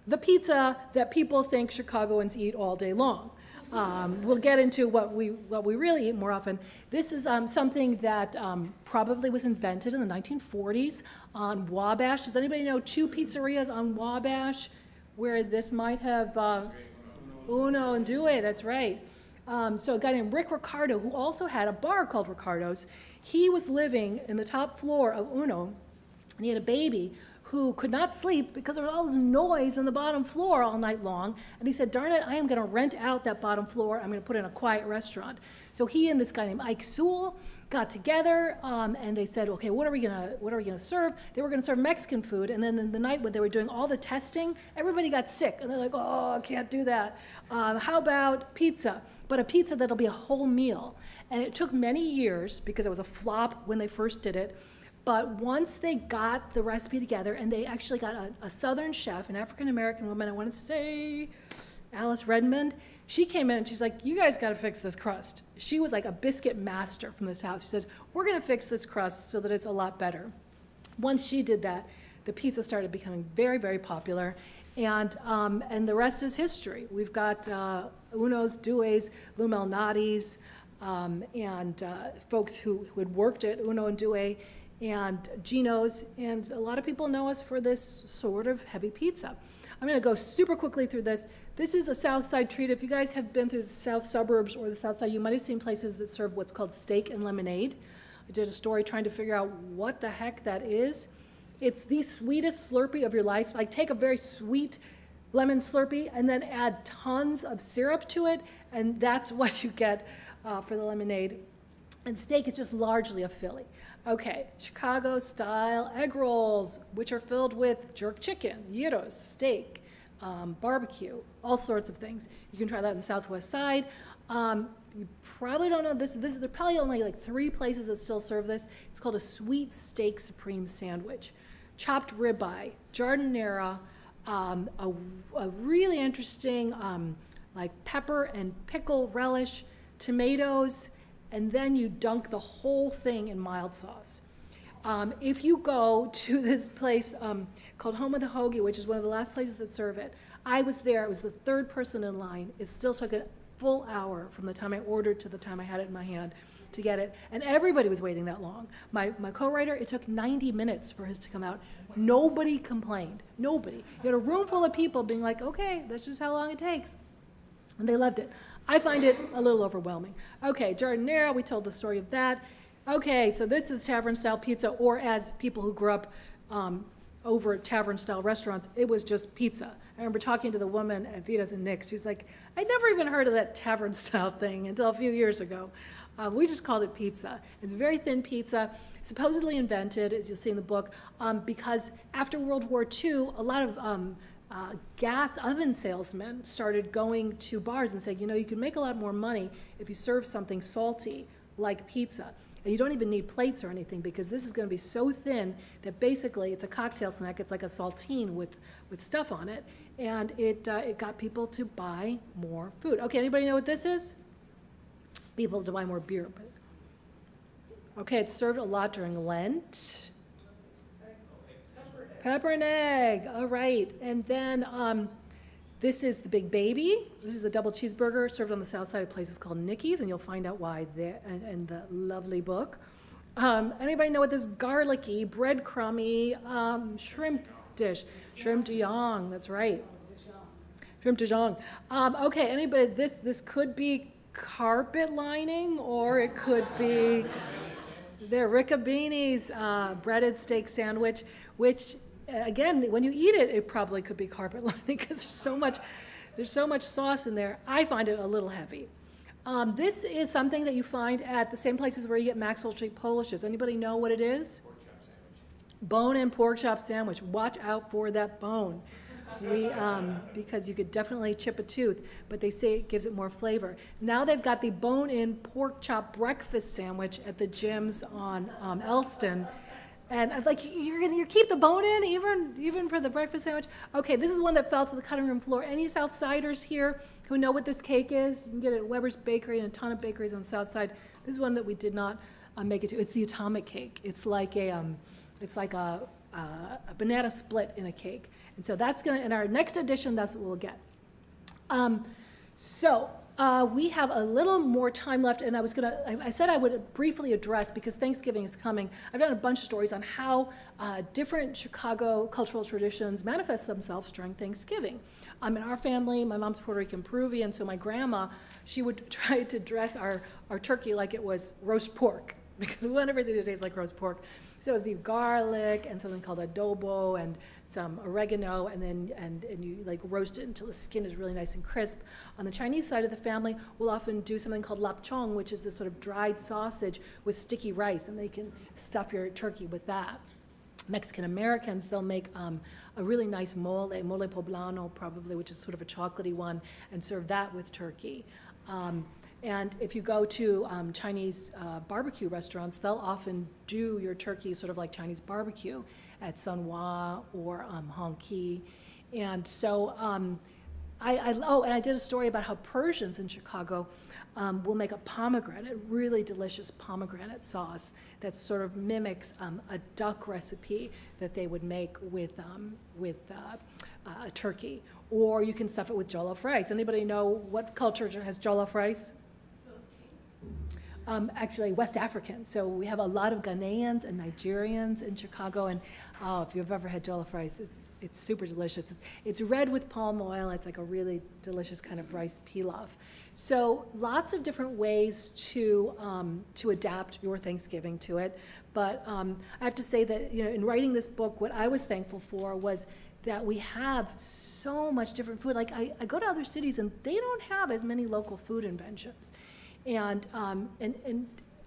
The pizza that people think Chicagoans eat all day long. We'll get into what we really eat more often. This is something that probably was invented in the 1940s on Wabash. Does anybody know two pizzerias on Wabash where this might have Uno and Due? That's right. So a guy named Rick Ricardo, who also had a bar called Ricardo's, he was living in the top floor of Uno, and he had a baby who could not sleep because there was all this noise on the bottom floor all night long. And he said, darn it, I am going to rent out that bottom floor. I'm going to put in a quiet restaurant. So he and this guy named Ike Sewell got together, and they said, okay, what are we gonna serve? They were gonna serve Mexican food, and then in the night when they were doing all the testing, everybody got sick, and they're like, oh, I can't do that. How about pizza? But a pizza that'll be a whole meal. And it took many years, because it was a flop when they first did it, but once they got the recipe together, and they actually got a Southern chef, an African-American woman, I want to say Alice Redmond, she came in and she's like, you guys got to fix this crust. She was like a biscuit master from this house. She says, we're going to fix this crust so that it's a lot better. Once she did that, the pizza started becoming very, very popular, and the rest is history. We've got Unos, Dues, Lou Malnati's, and folks who had worked at Uno and Due, and Gino's, and a lot of people know us for this sort of heavy pizza. I'm going to go super quickly through this. This is a South Side treat. If you guys have been through the South suburbs or the South Side, you might have seen places that serve what's called steak and lemonade. I did a story trying to figure out what the heck that is. It's the sweetest Slurpee of your life. Like, take a very sweet lemon Slurpee and then add tons of syrup to it, and that's what you get for the lemonade. And steak is just largely a Philly. Okay, Chicago-style egg rolls, which are filled with jerk chicken, gyros, steak, barbecue, all sorts of things. You can try that in the Southwest Side. You probably don't know this. There are probably only like 3 places that still serve this. It's called a sweet steak supreme sandwich. Chopped ribeye, jardinera, a really interesting like pepper and pickle relish, tomatoes, and then you dunk the whole thing in mild sauce. If you go to this place called Home of the Hoagie, which is one of the last places that serve it, I was there. I was the 3rd person in line. It still took a full hour from the time I ordered to the time I had it in my hand to get it, and everybody was waiting that long. My co-writer, it took 90 minutes for his to come out. Nobody complained. Nobody. You had a room full of people being like, okay, that's just how long it takes. And they loved it. I find it a little overwhelming. Okay, jardinera, we told the story of that. Okay, so this is tavern-style pizza, or as people who grew up over at tavern-style restaurants, it was just pizza. I remember talking to the woman at Vita's and Nick's. She's like, I'd never even heard of that tavern-style thing until a few years ago. We just called it pizza. It's a very thin pizza, supposedly invented, as you'll see in the book, because after World War II, a lot of gas oven salesmen started going to bars and saying, you can make a lot more money if you serve something salty like pizza. And you don't even need plates or anything, because this is going to be so thin that basically it's a cocktail snack. It's like a saltine with stuff on it. And it got people to buy more food. Okay, anybody know what this is? People to buy more beer. But okay, it's served a lot during Lent. Pepper and egg, all right. And then this is the Big Baby. This is a double cheeseburger served on the south side of places called Nicky's, and you'll find out why there in the lovely book. Anybody know what this garlicky, breadcrumby shrimp dish? Shrimp Dijon, that's right. Shrimp Dijon. Okay, anybody, this could be carpet lining, or it could be their Riccabini's breaded steak sandwich, which, again, when you eat it, it probably could be carpet lining because there's so much sauce in there. I find it a little heavy. This is something that you find at the same places where you get Maxwell Street Polishes. Anybody know what it is? Bone-in pork chop sandwich. Watch out for that bone. Because you could definitely chip a tooth, but they say it gives it more flavor. Now they've got the bone-in pork chop breakfast sandwich at the gyms on Elston. And I'm like, you keep the bone in even for the breakfast sandwich? Okay, this is one that fell to the cutting room floor. Any Southsiders here who know what this cake is? You can get it at Weber's Bakery and a ton of bakeries on the South Side. This is one that we did not make it to. It's the atomic cake. It's like a banana split in a cake. And so that's in our next edition, that's what we'll get. We have a little more time left, and I said I would briefly address, because Thanksgiving is coming. I've done a bunch of stories on how different Chicago cultural traditions manifest themselves during Thanksgiving. In our family, my mom's Puerto Rican Peruvian, so my grandma, she would try to dress our turkey like it was roast pork, because we want everything to taste like roast pork. So it would be garlic and something called adobo and some oregano, and you like roast it until the skin is really nice and crisp. On the Chinese side of the family, we'll often do something called lapchong, which is this sort of dried sausage with sticky rice, and they can stuff your turkey with that. Mexican Americans, they'll make a really nice mole poblano probably, which is sort of a chocolatey one, and serve that with turkey. And if you go to Chinese barbecue restaurants, they'll often do your turkey sort of like Chinese barbecue at Sun Hua or Hong Ki. And so I did a story about how Persians in Chicago will make a pomegranate, really delicious pomegranate sauce that sort of mimics a duck recipe that they would make with a turkey. Or you can stuff it with jollof rice. Anybody know what culture has jollof rice? Actually, West African. So we have a lot of Ghanaians and Nigerians in Chicago, and if you've ever had jollof rice, it's super delicious. It's red with palm oil. It's like a really delicious kind of rice pilaf. So lots of different ways to adapt your Thanksgiving to it. But I have to say that in writing this book, what I was thankful for was that we have so much different food. Like I go to other cities and they don't have as many local food inventions. And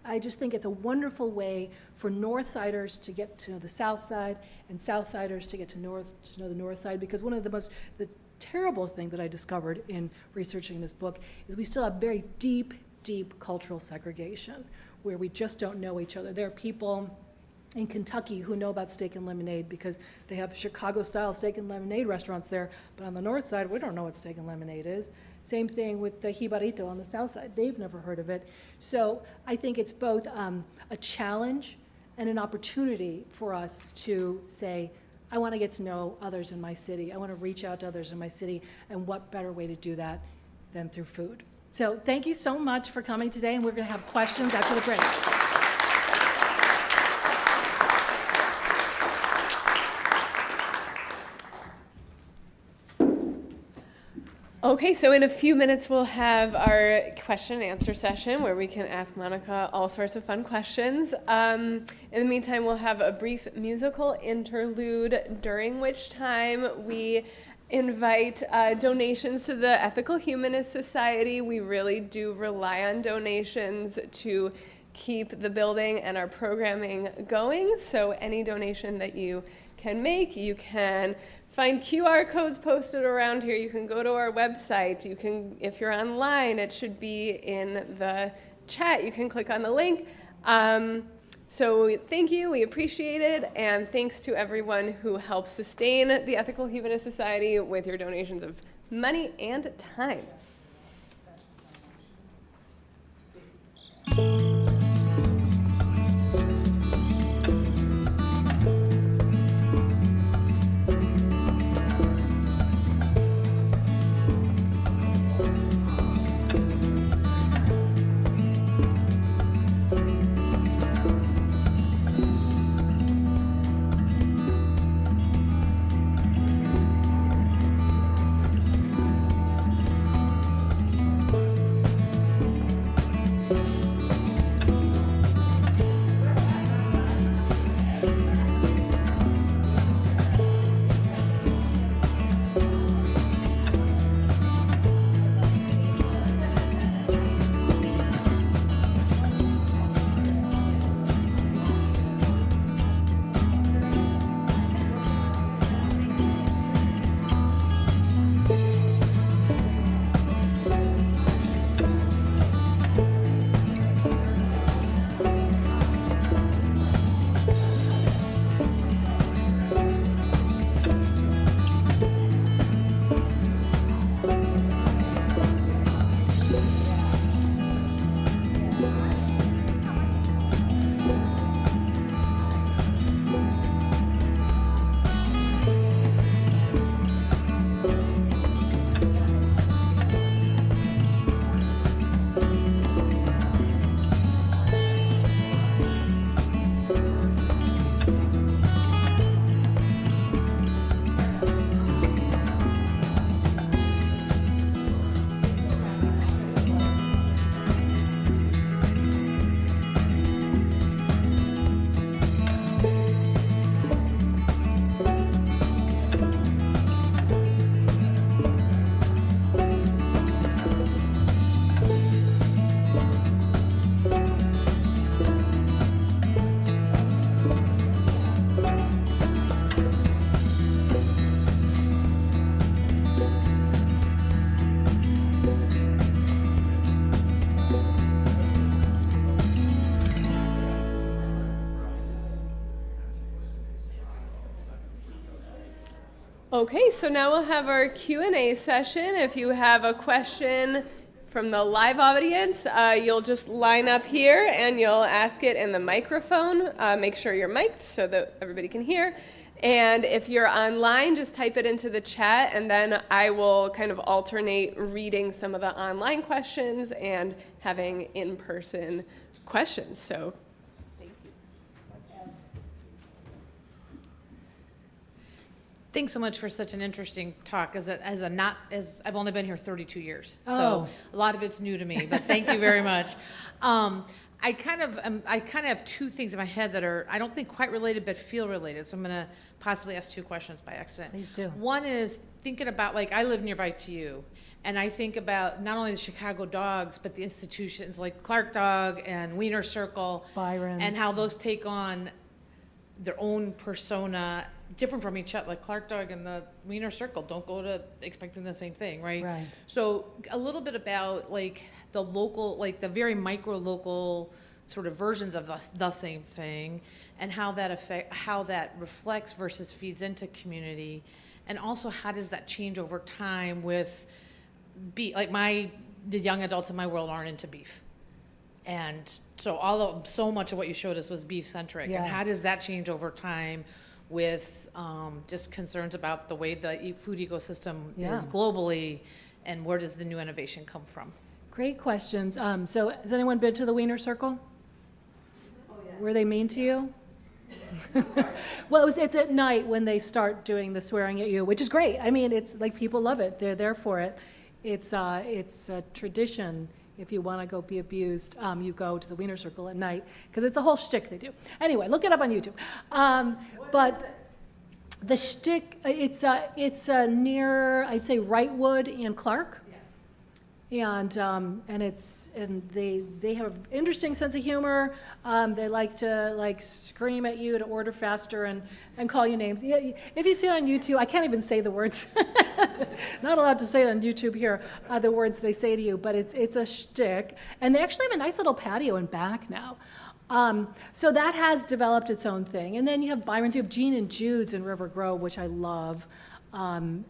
I just think it's a wonderful way for Northsiders to get to know the South Side and Southsiders to get to know the North Side, because one of the terrible thing that I discovered in researching this book is we still have very deep, deep cultural segregation where we just don't know each other. There are people in Kentucky who know about steak and lemonade because they have Chicago-style steak and lemonade restaurants there, but on the North Side, we don't know what steak and lemonade is. Same thing with the jibarito on the South Side. They've never heard of it. So I think it's both a challenge and an opportunity for us to say, I want to get to know others in my city. I want to reach out to others in my city, and what better way to do that than through food. So thank you so much for coming today, and we're going to have questions after the break. Okay, so in a few minutes we'll have our question and answer session where we can ask Monica all sorts of fun questions. In the meantime, we'll have a brief musical interlude, during which time we invite donations to the Ethical Humanist Society. We really do rely on donations to keep the building and our programming going. So any donation that you can make, you can find QR codes posted around here. You can go to our website. You can, if you're online, it should be in the chat. You can click on the link. So thank you, we appreciate it, and thanks to everyone who helps sustain the Ethical Humanist Society with your donations of money and time. Okay, so now we'll have our Q&A session. If you have a question from the live audience, you'll just line up here and you'll ask it in the microphone. Make sure you're mic'd so that everybody can hear. And if you're online, just type it into the chat, and then I will kind of alternate reading some of the online questions and having in-person questions. So Thanks so much for such an interesting talk. I've only been here 32 years, so a lot of it's new to me. But thank you very much. I kind of have two things in my head that are, I don't think quite related, but feel related. So I'm going to possibly ask two questions by accident. Please do. One is thinking about, like, I live nearby to you, and I think about not only the Chicago dogs, but the institutions like Clark Dog and Wiener Circle, Byron's. and how those take on their own persona, different from each other. Like Clark Dog and the Wiener Circle don't go to expecting the same thing, right? Right. So a little bit about like the local, like the very micro local sort of versions of the same thing, and how that reflects versus feeds into community, and also how does that change over time with the young adults in my world aren't into beef. And so so much of what you showed us was beef centric. Yeah. And how does that change over time with just concerns about the way the food ecosystem is globally, and where does the new innovation come from? Great questions. So has anyone been to the Wiener Circle? Oh, yeah. Were they mean to you? Well, it's at night when they start doing the swearing at you, which is great. I mean, it's like people love it. They're there for it. It's a tradition. If you want to go be abused, you go to the Wiener Circle at night, because it's the whole shtick they do. Anyway, look it up on YouTube. The shtick, it's near, I'd say, Wrightwood and Clark. And they have an interesting sense of humor. They like to scream at you to order faster and call you names. Yeah, if you see it on YouTube, I can't even say the words. Not allowed to say it on YouTube here, the words they say to you, but it's a shtick. And they actually have a nice little patio in back now. So that has developed its own thing. And then you have Byron's, you have Gene and Jude's in River Grove, which I love.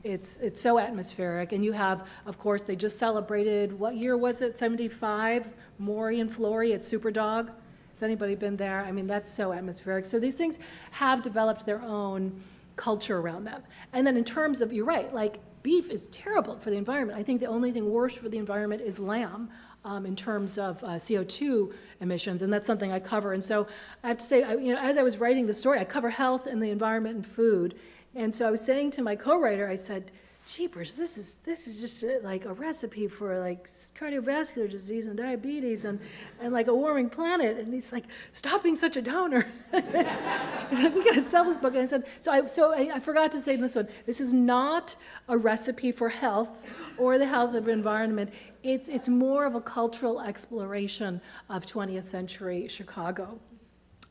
It's so atmospheric. And you have, of course, they just celebrated, what year was it, 75? Maury and Flory at Superdog. Has anybody been there? I mean, that's so atmospheric. So these things have developed their own culture around them. And then in terms of, you're right, like beef is terrible for the environment. I think the only thing worse for the environment is lamb. In terms of CO2 emissions, and that's something I cover. And so I have to say, as I was writing the story, I cover health and the environment and food. And so I was saying to my co-writer, I said, jeepers, this is just like a recipe for like cardiovascular disease and diabetes and like a warming planet. And he's like, stop being such a downer. We gotta sell this book. And I said, so I forgot to say in this one, this is not a recipe for health or the health of the environment. It's more of a cultural exploration of 20th century Chicago.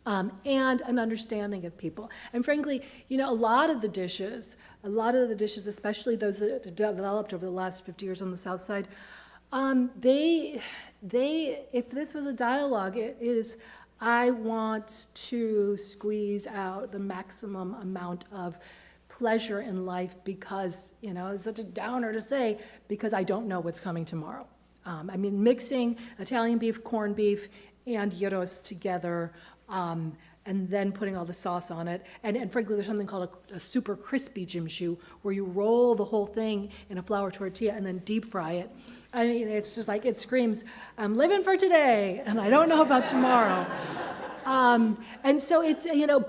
And an understanding of people. And frankly, a lot of the dishes, especially those that developed over the last 50 years on the South Side, if this was a dialogue, it is, I want to squeeze out the maximum amount of pleasure in life because, it's such a downer to say, because I don't know what's coming tomorrow. I mean, mixing Italian beef, corned beef, and gyros together, and then putting all the sauce on it. And frankly, there's something called a super crispy jimshu, where you roll the whole thing in a flour tortilla and then deep fry it. I mean, it's just like, it screams, I'm living for today, and I don't know about tomorrow. And so it's,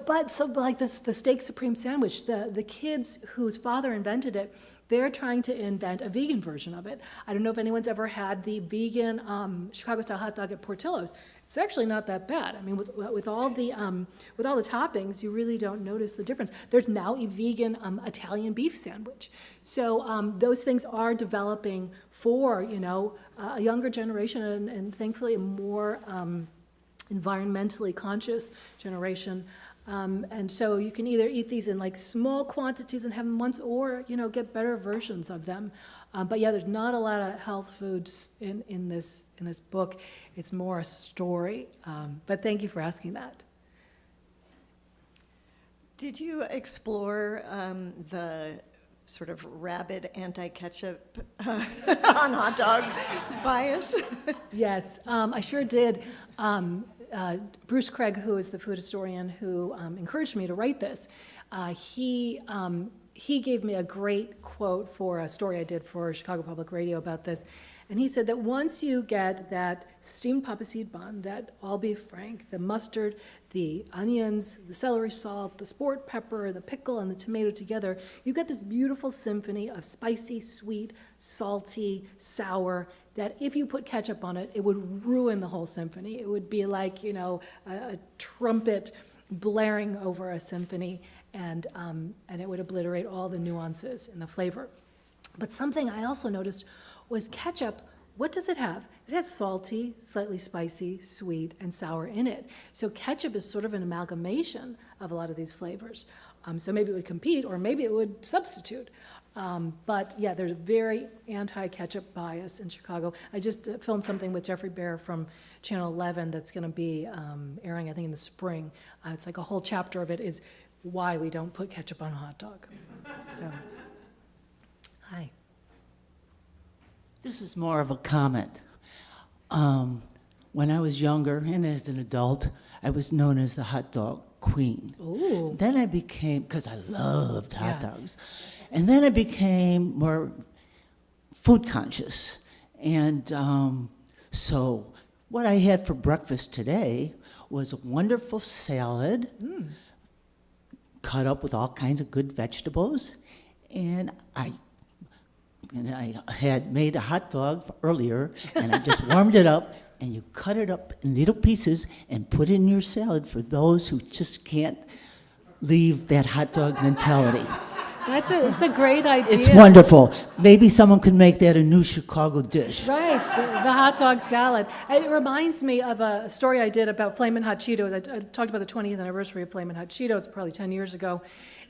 but like this, the steak supreme sandwich, the kids whose father invented it, they're trying to invent a vegan version of it. I don't know if anyone's ever had the vegan Chicago-style hot dog at Portillo's. It's actually not that bad. I mean, with all the toppings, you really don't notice the difference. There's now a vegan Italian beef sandwich. So those things are developing for a younger generation and thankfully a more environmentally conscious generation. And so you can either eat these in like small quantities and have them once, or get better versions of them. But yeah, there's not a lot of health foods in this book. It's more a story. But thank you for asking that. Did you explore the sort of rabid anti-ketchup on hot dog bias? Yes, I sure did. Bruce Craig, who is the food historian who encouraged me to write this, he gave me a great quote for a story I did for Chicago Public Radio about this. And he said that once you get that steamed poppy seed bun, that all beef frank, the mustard, the onions, the celery salt, the sport pepper, the pickle, and the tomato together, you get this beautiful symphony of spicy, sweet, salty, sour, that if you put ketchup on it, it would ruin the whole symphony. It would be like, a trumpet blaring over a symphony, and it would obliterate all the nuances in the flavor. But something I also noticed was ketchup. What does it have? It has salty, slightly spicy, sweet, and sour in it. So ketchup is sort of an amalgamation of a lot of these flavors. So maybe it would compete, or maybe it would substitute. But yeah, there's a very anti-ketchup bias in Chicago. I just filmed something with Jeffrey Bear from Channel 11 that's going to be airing, I think, in the spring. It's like a whole chapter of it is why we don't put ketchup on a hot dog. So, hi. This is more of a comment. When I was younger and as an adult, I was known as the hot dog queen. Ooh. Then I became, because I loved hot dogs, and then I became more food conscious. And so what I had for breakfast today was a wonderful salad, cut up with all kinds of good vegetables, and I had made a hot dog earlier, and I just warmed it up, and you cut it up in little pieces and put it in your salad for those who just can't leave that hot dog mentality. It's a great idea. It's wonderful. Maybe someone could make that a new Chicago dish. Right, the hot dog salad. It reminds me of a story I did about Flamin' Hot Cheetos. I talked about the 20th anniversary of Flamin' Hot Cheetos, probably 10 years ago.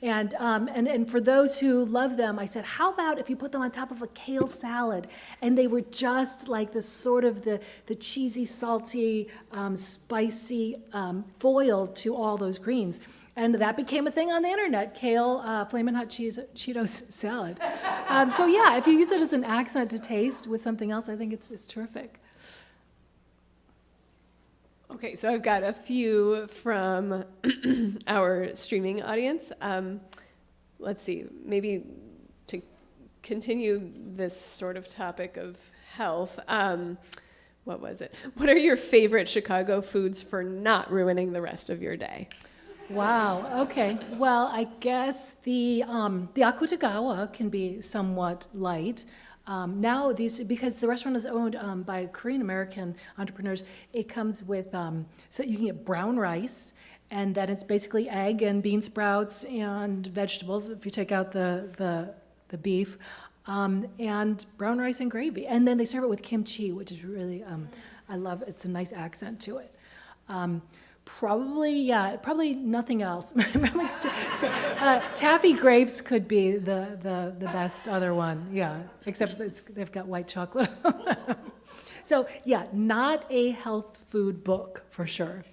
And for those who love them, I said, how about if you put them on top of a kale salad? And they were just like the sort of the cheesy, salty, spicy foil to all those greens. And that became a thing on the internet, kale Flamin' Hot Cheetos salad. So yeah, if you use it as an accent to taste with something else, I think it's terrific. Okay, so I've got a few from our streaming audience. Let's see, maybe to continue this sort of topic of health, what was it? What are your favorite Chicago foods for not ruining the rest of your day? Wow, okay. Well, I guess the Akutagawa can be somewhat light. Now because the restaurant is owned by Korean-American entrepreneurs, it comes with, so you can get brown rice, and then it's basically egg and bean sprouts and vegetables, if you take out the beef, and brown rice and gravy. And then they serve it with kimchi, which is really, I love it. It's a nice accent to it. Probably nothing else. Taffy grapes could be the best other one, yeah, except they've got white chocolate. So yeah, not a health food book for sure.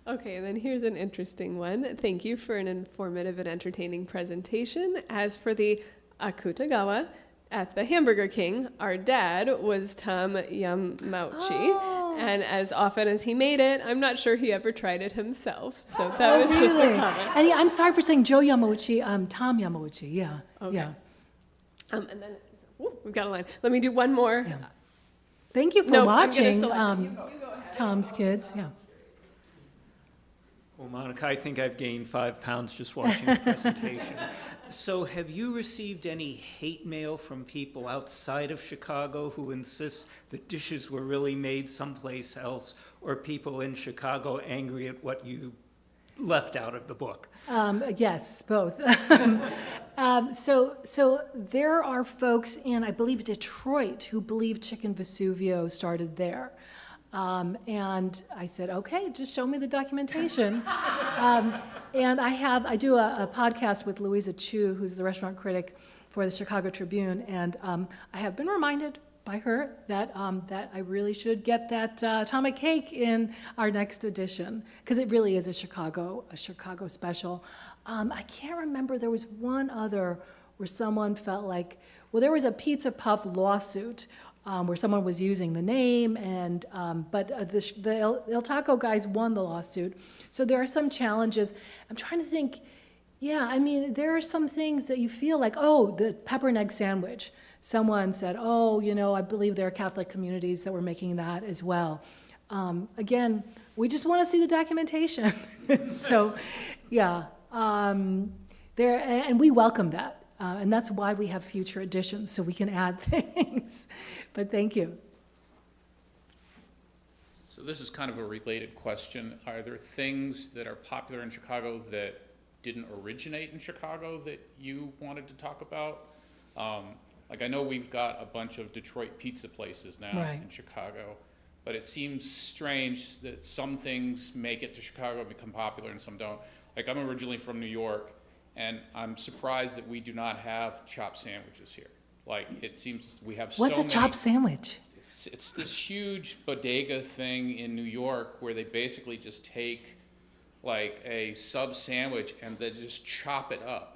Okay, then here's an interesting one. Thank you for an informative and entertaining presentation. As for the Akutagawa, at the Hamburger King, our dad was Tom Yamauchi. And as often as he made it, I'm not sure he ever tried it himself. So that was just a comment. And I'm sorry for saying Joe Yamauchi, Tom Yamauchi, yeah. Okay. Yeah. And then, we've got a line. Let me do one more. Yeah. Thank you for No, I'm gonna watching select it. You go ahead. Tom's Kids, yeah. Well, Monica, I think I've gained 5 pounds just watching the presentation. So have you received any hate mail from people outside of Chicago who insist the dishes were really made someplace else, or people in Chicago angry at what you left out of the book? Yes, both. So there are folks in, I believe, Detroit who believe Chicken Vesuvio started there. And I said, okay, just show me the documentation. And I do a podcast with Louisa Chu, who's the restaurant critic for the Chicago Tribune, and I have been reminded by her that I really should get that atomic cake in our next edition, because it really is a Chicago special. I can't remember, there was one other where someone felt like, well, there was a Pizza Puff lawsuit where someone was using the name, and but the El Taco guys won the lawsuit. So there are some challenges. I'm trying to think, yeah, I mean, there are some things that you feel like, oh, the pepper and egg sandwich. Someone said, oh, I believe there are Catholic communities that were making that as well. Again, we just want to see the documentation. So, yeah, and we welcome that. And that's why we have future editions, so we can add things. But thank you. So this is kind of a related question. Are there things that are popular in Chicago that didn't originate in Chicago that you wanted to talk about? Like I know we've got a bunch of Detroit pizza places now in Chicago, but it seems strange that some things make it to Chicago and become popular and some don't. Like I'm originally from New York, and I'm surprised that we do not have chopped sandwiches here. Like it seems we have so many. What's a chopped sandwich? It's this huge bodega thing in New York where they basically just take like a sub sandwich and they just chop it up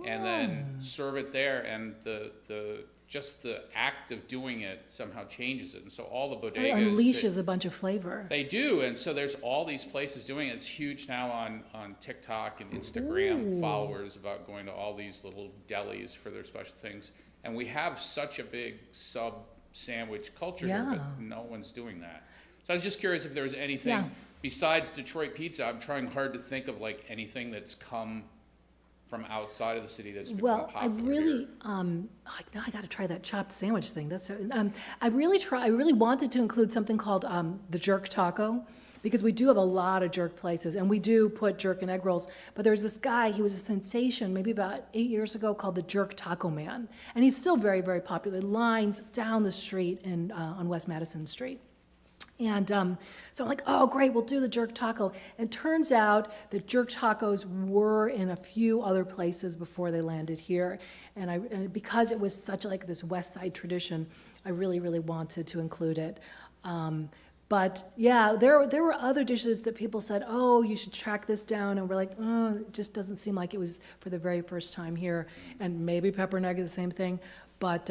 and then serve it there, and the just the act of doing it somehow changes it, and so all the bodegas It unleashes a bunch of flavor. They do, and so there's all these places doing it. It's huge now on TikTok and Instagram. Followers about going to all these little delis for their special things, and we have such a big sub sandwich culture here, but no one's doing that. So I was just curious if there was anything besides Detroit pizza. I'm trying hard to think of like anything that's come from outside of the city that's become popular. I really, now I got to try that chopped sandwich thing. That's I really wanted to include something called the jerk taco, because we do have a lot of jerk places, and we do put jerk in egg rolls. But there's this guy, he was a sensation maybe about 8 years ago, called the Jerk Taco Man. And he's still very, very popular. Lines down the street on West Madison Street. And so I'm like, oh, great, we'll do the jerk taco. And turns out that jerk tacos were in a few other places before they landed here. And because it was such like this West Side tradition, I really, really wanted to include it. But yeah, there were other dishes that people said, oh, you should track this down. And we're like, oh, it just doesn't seem like it was for the very first time here. And maybe pepper and egg is the same thing. But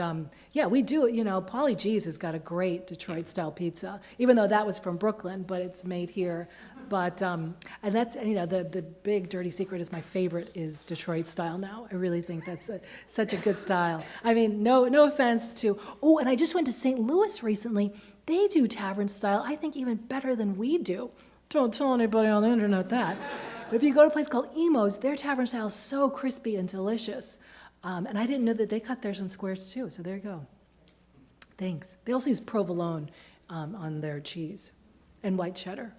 yeah, we do it, Pauly G's has got a great Detroit-style pizza, even though that was from Brooklyn, but it's made here. But, and that's, the big dirty secret is my favorite is Detroit-style now. I really think that's such a good style. I mean, no offense to, oh, and I just went to St. Louis recently. They do tavern style, I think, even better than we do. Don't tell anybody on the internet that. But if you go to a place called Emo's, their tavern style is so crispy and delicious. And I didn't know that they cut theirs in squares too, so there you go. Thanks. They also use provolone on their cheese and white cheddar.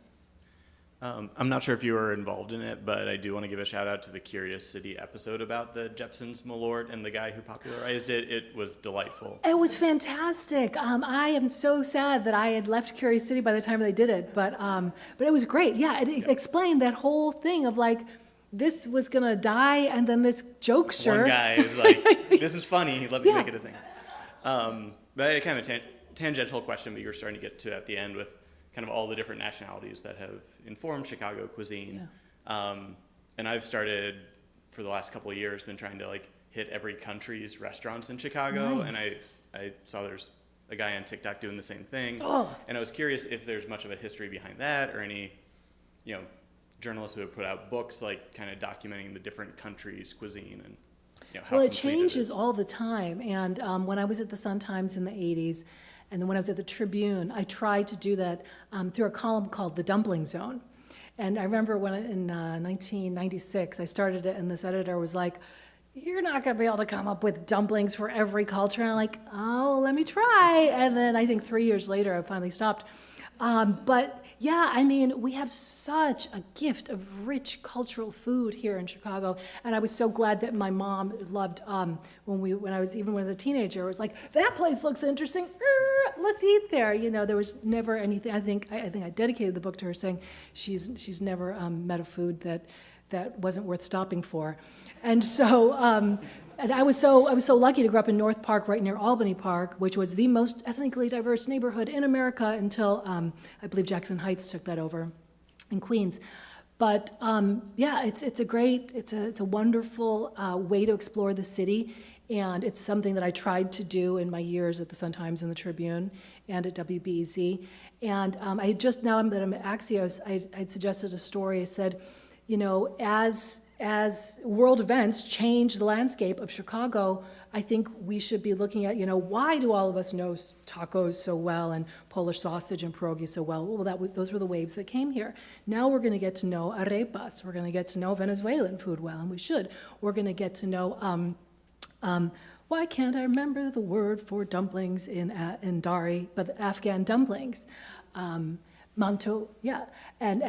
I'm not sure if you were involved in it, but I do want to give a shout out to the Curious City episode about the Jepsons Malort and the guy who popularized it. It was delightful. It was fantastic. I am so sad that I had left Curious City by the time they did it, but it was great. Yeah, it explained that whole thing of like, this was gonna die, and then this jokester. One guy is like, this is funny, let me make it a thing. But kind of a tangential question, but you were starting to get to at the end with kind of all the different nationalities that have informed Chicago cuisine. Yeah. And I've started, for the last couple of years, been trying to like hit every country's restaurants in Chicago, nice. And I saw there's a guy on TikTok doing the same thing. Oh. And I was curious if there's much of a history behind that, or any, journalists who have put out books like kind of documenting the different countries' cuisine and how well, it complete changes is. all the time. And when I was at the Sun-Times in the 80s, and then when I was at the Tribune, I tried to do that through a column called The Dumpling Zone. And I remember when in 1996, I started it, and this editor was like, you're not going to be able to come up with dumplings for every culture. And I'm like, oh, let me try. And then I think 3 years later, I finally stopped. But yeah, I mean, we have such a gift of rich cultural food here in Chicago, and I was so glad that my mom loved when I was a teenager. It was like, that place looks interesting. Let's eat there. There was never anything. I think I dedicated the book to her, saying she's never met a food that wasn't worth stopping for, and so. And I was so lucky to grow up in North Park, right near Albany Park, which was the most ethnically diverse neighborhood in America until I believe Jackson Heights took that over in Queens. But yeah, it's a wonderful way to explore the city, and it's something that I tried to do in my years at the Sun-Times and the Tribune and at WBEZ. And I just now that I'm at Axios, I'd suggested a story. I said, as world events change the landscape of Chicago, I think we should be looking at, why do all of us know tacos so well and Polish sausage and pierogi so well? Well, those were the waves that came here. Now we're going to get to know arepas. We're going to get to know Venezuelan food well, and we should. We're going to get to know, why can't I remember the word for dumplings in Dari, but Afghan dumplings. Manto, yeah, and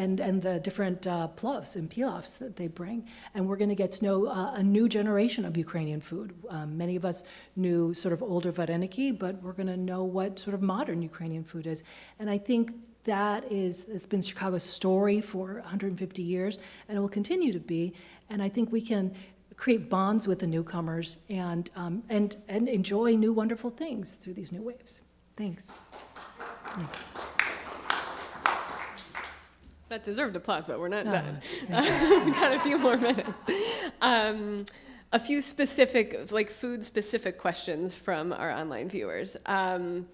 the different plovs and pilafs that they bring. And we're going to get to know a new generation of Ukrainian food. Many of us knew sort of older vareniki, but we're going to know what sort of modern Ukrainian food is. And I think it's been Chicago's story for 150 years, and it will continue to be. And I think we can create bonds with the newcomers and enjoy new wonderful things through these new waves. Thanks. Yeah. That deserved applause, but we're not done. We've got a few more minutes. A few specific, food-specific questions from our online viewers. How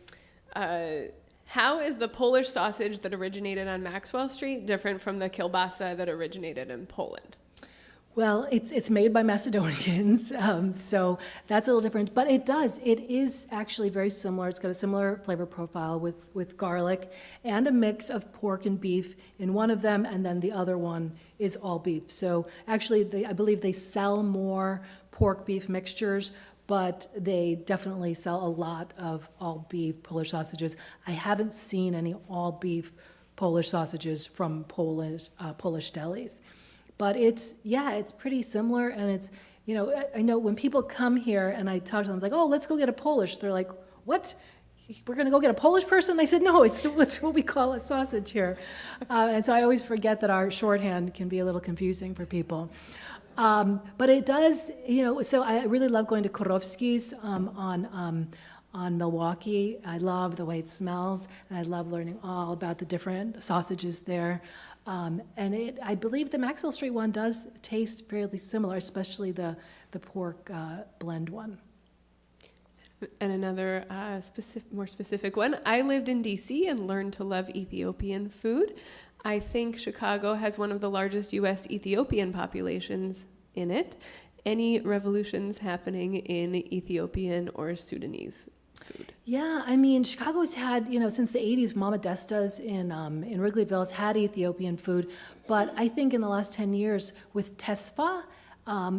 is the Polish sausage that originated on Maxwell Street different from the kielbasa that originated in Poland? Well, it's made by Macedonians, so that's a little different. But it is actually very similar. It's got a similar flavor profile with garlic and a mix of pork and beef in one of them, and then the other one is all beef. So actually, I believe they sell more pork-beef mixtures, but they definitely sell a lot of all-beef Polish sausages. I haven't seen any all-beef Polish sausages from Polish delis. But it's pretty similar, and it's, I know when people come here and I talk to them, it's like, oh, let's go get a Polish. They're like, what? We're going to go get a Polish person? I said, no, it's what we call a sausage here. And so I always forget that our shorthand can be a little confusing for people. But it does, so I really love going to Kurowski's on Milwaukee. I love the way it smells, and I love learning all about the different sausages there. And I believe the Maxwell Street one does taste fairly similar, especially the pork blend one. And another more specific one, I lived in DC and learned to love Ethiopian food. I think Chicago has one of the largest U.S. Ethiopian populations in it. Any revolutions happening in Ethiopian or Sudanese food? Yeah, I mean, Chicago's had, since the 80s, Mama Desta's in Wrigleyville has had Ethiopian food. But I think in the last 10 years with Tesfa,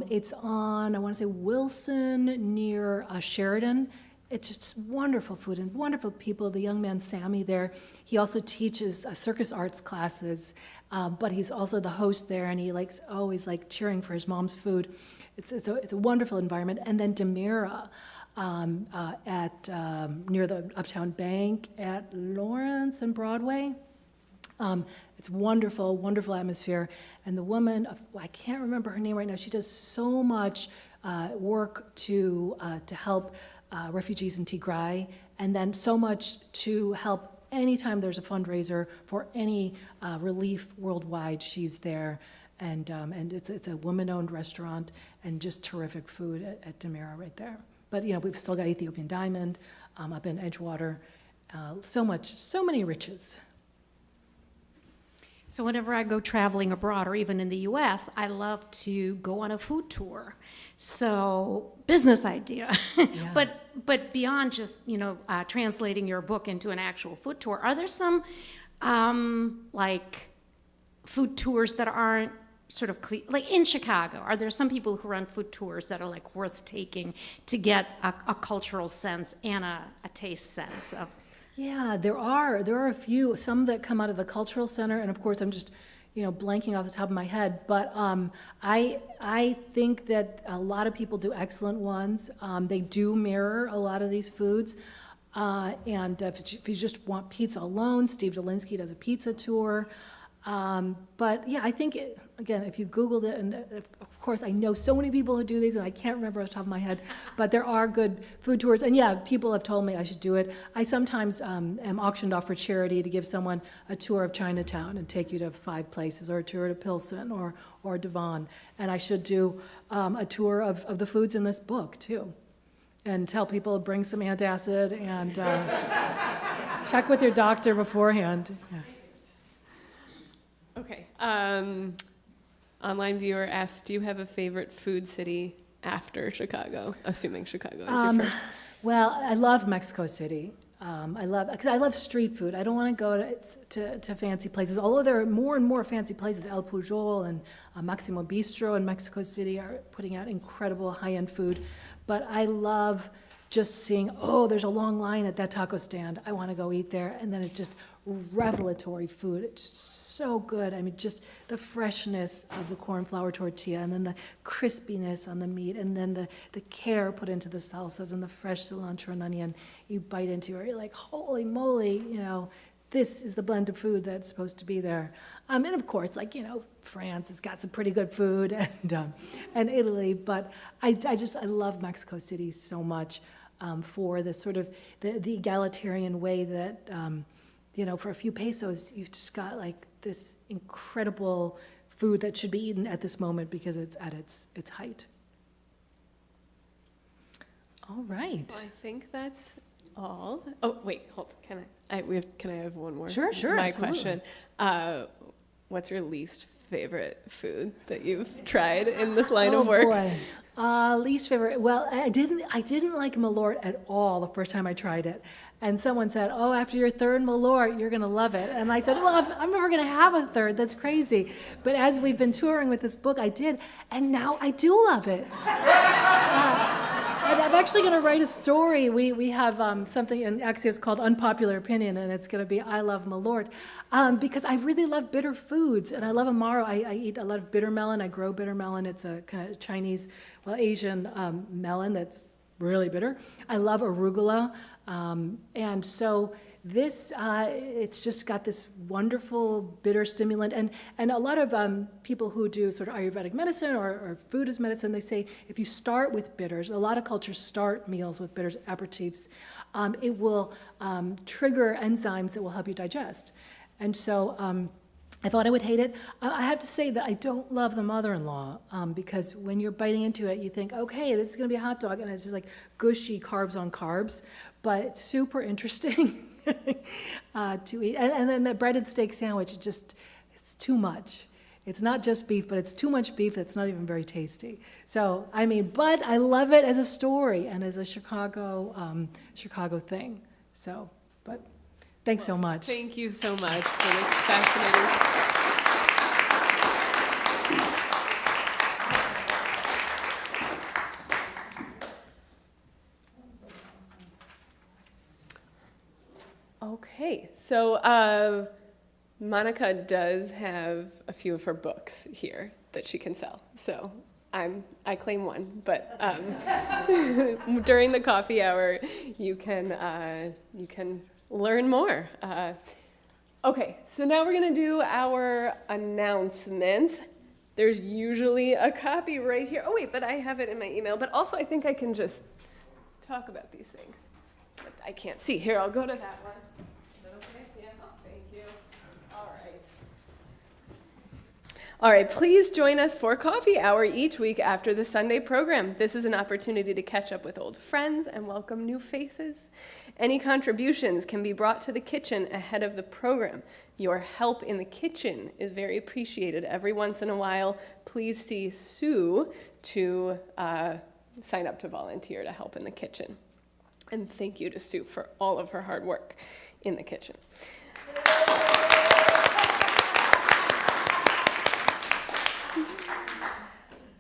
it's on, I want to say, Wilson near Sheridan. It's just wonderful food and wonderful people. The young man, Sammy, there, he also teaches circus arts classes, but he's also the host there, and he always cheering for his mom's food. It's a wonderful environment. And then Demira at near the Uptown Bank at Lawrence and Broadway. It's wonderful, wonderful atmosphere. And the woman, I can't remember her name right now, she does so much work to help refugees in Tigray, and then so much to help anytime there's a fundraiser for any relief worldwide, she's there. And it's a woman-owned restaurant and just terrific food at Demira right there. But we've still got Ethiopian Diamond up in Edgewater. So many riches. So whenever I go traveling abroad or even in the US, I love to go on a food tour. So business idea. Yeah. But beyond just, translating your book into an actual food tour, are there some food tours that aren't sort of like in Chicago? Are there some people who run food tours that are worth taking to get a cultural sense and a taste sense of? Yeah, there are a few, some that come out of the cultural center, and of course I'm just, blanking off the top of my head, but I think that a lot of people do excellent ones. They do mirror a lot of these foods, and if you just want pizza alone, Steve Dolinsky does a pizza tour. But yeah, I think, again, if you Googled it, and of course I know so many people who do these, and I can't remember off the top of my head, but there are good food tours. And yeah, people have told me I should do it. I sometimes am auctioned off for charity to give someone a tour of Chinatown and take you to 5 places, or a tour to Pilsen or Devon. And I should do a tour of the foods in this book, too. And tell people, bring some antacid, and check with your doctor beforehand. Yeah. Okay. Online viewer asks, do you have a favorite food city after Chicago? Assuming Chicago is your first. Well, I love Mexico City. Because I love street food. I don't want to go to fancy places, although there are more and more fancy places. El Pujol and Maximo Bistro in Mexico City are putting out incredible high-end food. But I love just seeing, there's a long line at that taco stand. I want to go eat there. And then it's just revelatory food. It's just so good. I mean, just the freshness of the corn flour tortilla, and then the crispiness on the meat, and then the care put into the salsas, and the fresh cilantro and onion you bite into it. You're like, holy moly, this is the blend of food that's supposed to be there. And of course, France has got some pretty good food, and Italy, but I love Mexico City so much for the sort of the egalitarian way that, for a few pesos, you've just got this incredible food that should be eaten at this moment because it's at its height. All right. Well, I think that's all. Oh, wait, hold. Can I have one more? Sure, My absolutely. question. What's your least favorite food that you've tried in this line of work? Boy. Least favorite. Well, I didn't like Malort at all the first time I tried it. And someone said, after your third Malort, you're going to love it. And I said, well, I'm never going to have a third. That's crazy. But as we've been touring with this book, I did. And now I do love it. And I'm actually going to write a story. We have something in Axios called Unpopular Opinion, and it's going to be I Love Malort, because I really love bitter foods, and I love amaro. I eat a lot of bitter melon. I grow bitter melon. It's a kind of Chinese, well, Asian melon that's really bitter. I love arugula, and so this, it's just got this wonderful bitter stimulant, and a lot of people who do sort of Ayurvedic medicine or food as medicine, they say if you start with bitters, a lot of cultures start meals with bitters, aperitifs, it will trigger enzymes that will help you digest. And so I thought I would hate it. I have to say that I don't love the mother-in-law, because when you're biting into it, you think, okay, this is gonna be a hot dog, and it's just like gushy carbs on carbs, but it's super interesting. To eat, and then the breaded steak sandwich, it's too much. It's not just beef, but it's too much beef that's not even very tasty. So, I mean, but I love it as a story and as a Chicago thing. So, but thanks so much. Thank you so much for this fascinating. Okay, so Monica does have a few of her books here that she can sell. So I claim one, but during the coffee hour, you can learn more. Okay, so now we're gonna do our announcements. There's usually a copy right here. Oh wait, but I have it in my email. But also, I think I can just talk about these things. But I can't see. Here, I'll go to that one. Is that okay? Yeah. Oh, thank you. All right. All right, please join us for coffee hour each week after the Sunday program. This is an opportunity to catch up with old friends and welcome new faces. Any contributions can be brought to the kitchen ahead of the program. Your help in the kitchen is very appreciated. Every once in a while, please see Sue to sign up to volunteer to help in the kitchen. And thank you to Sue for all of her hard work in the kitchen.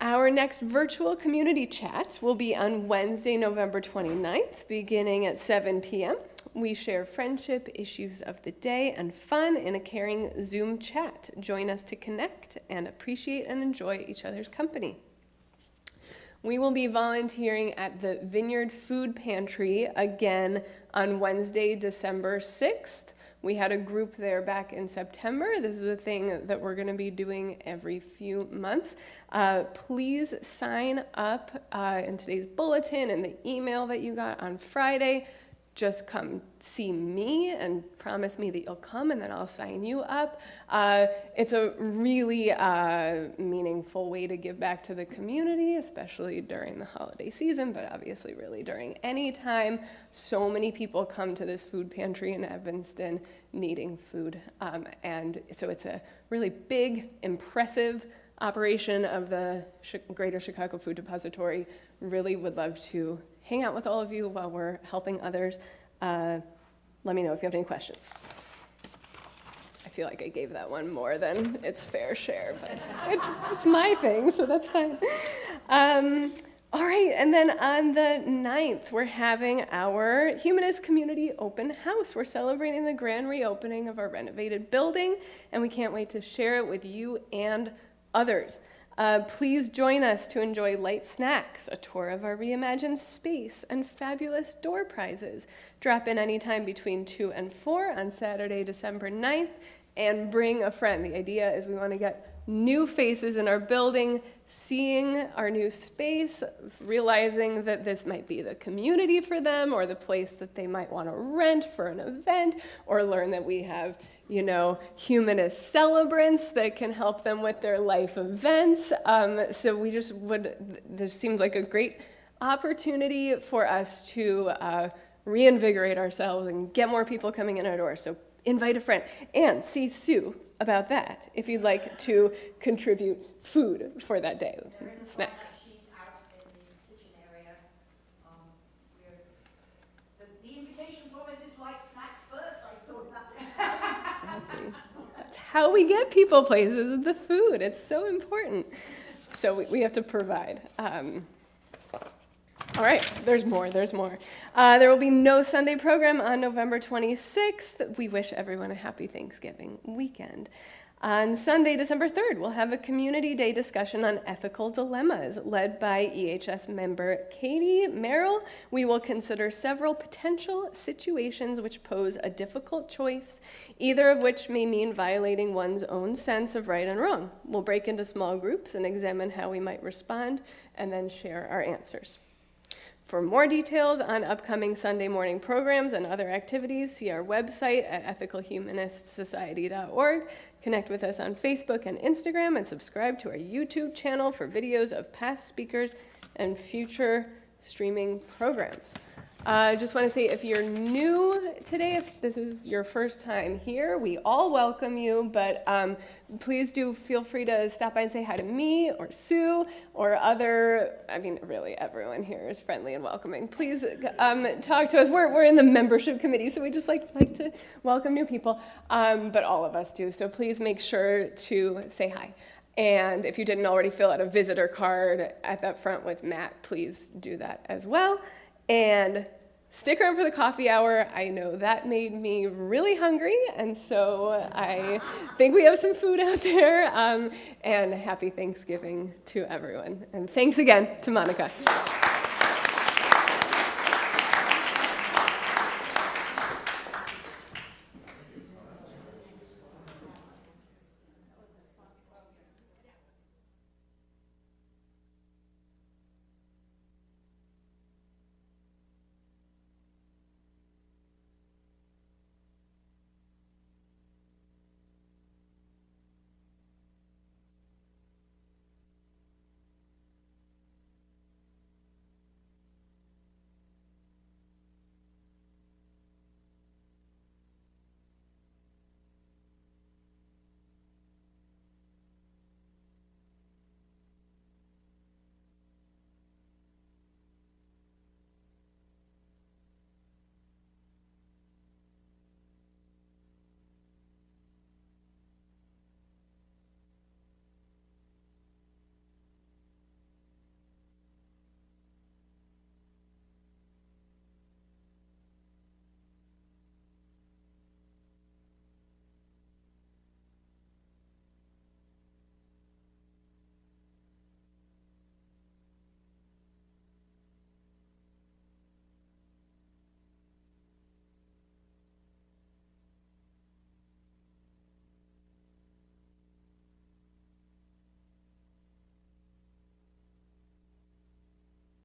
Our next virtual community chat will be on Wednesday, November 29th, beginning at 7 p.m. We share friendship, issues of the day, and fun in a caring Zoom chat. Join us to connect and appreciate and enjoy each other's company. We will be volunteering at the Vineyard Food Pantry again on Wednesday, December 6th. We had a group there back in September. This is a thing that we're going to be doing every few months. Please sign up in today's bulletin and the email that you got on Friday. Just come see me and promise me that you'll come, and then I'll sign you up. It's a really meaningful way to give back to the community, especially during the holiday season, but obviously really during any time. So many people come to this food pantry in Evanston needing food. And so it's a really big, impressive operation of the Greater Chicago Food Depository. Really would love to hang out with all of you while we're helping others. Let me know if you have any questions. I feel like I gave that one more than its fair share, but it's my thing, so that's fine. All right, and then on the 9th, we're having our Humanist Community Open House. We're celebrating the grand reopening of our renovated building, and we can't wait to share it with you and others. Please join us to enjoy light snacks, a tour of our reimagined space, and fabulous door prizes. Drop in anytime between 2 and 4 on Saturday, December 9th, and bring a friend. The idea is we want to get new faces in our building, seeing our new space, realizing that this might be the community for them or the place that they might want to rent for an event, or learn that we have humanist celebrants that can help them with their life events. So we just this seems like a great opportunity for us to reinvigorate ourselves and get more people coming in our door. So invite a friend and see Sue about that if you'd like to contribute food for that day, snacks. That's how we get people places, is the food. It's so important. So we have to provide. All right, there's more. There will be no Sunday program on November 26th. We wish everyone a happy Thanksgiving weekend. On Sunday, December 3rd, we'll have a Community Day discussion on ethical dilemmas led by EHS member Katie Merrill. We will consider several potential situations which pose a difficult choice, either of which may mean violating one's own sense of right and wrong. We'll break into small groups and examine how we might respond and then share our answers. For more details on upcoming Sunday morning programs and other activities, see our website at ethicalhumanistsociety.org. Connect with us on Facebook and Instagram, and subscribe to our YouTube channel for videos of past speakers and future streaming programs. I just want to say, if you're new today, if this is your first time here, we all welcome you, but please do feel free to stop by and say hi to me or Sue or really everyone here is friendly and welcoming. Please talk to us. We're in the membership committee, so we just like to welcome new people, but all of us do, so please make sure to say hi. And if you didn't already fill out a visitor card at that front with Matt, please do that as well. And stick around for the coffee hour. I know that made me really hungry, and so I think we have some food out there. And happy Thanksgiving to everyone. And thanks again to Monica.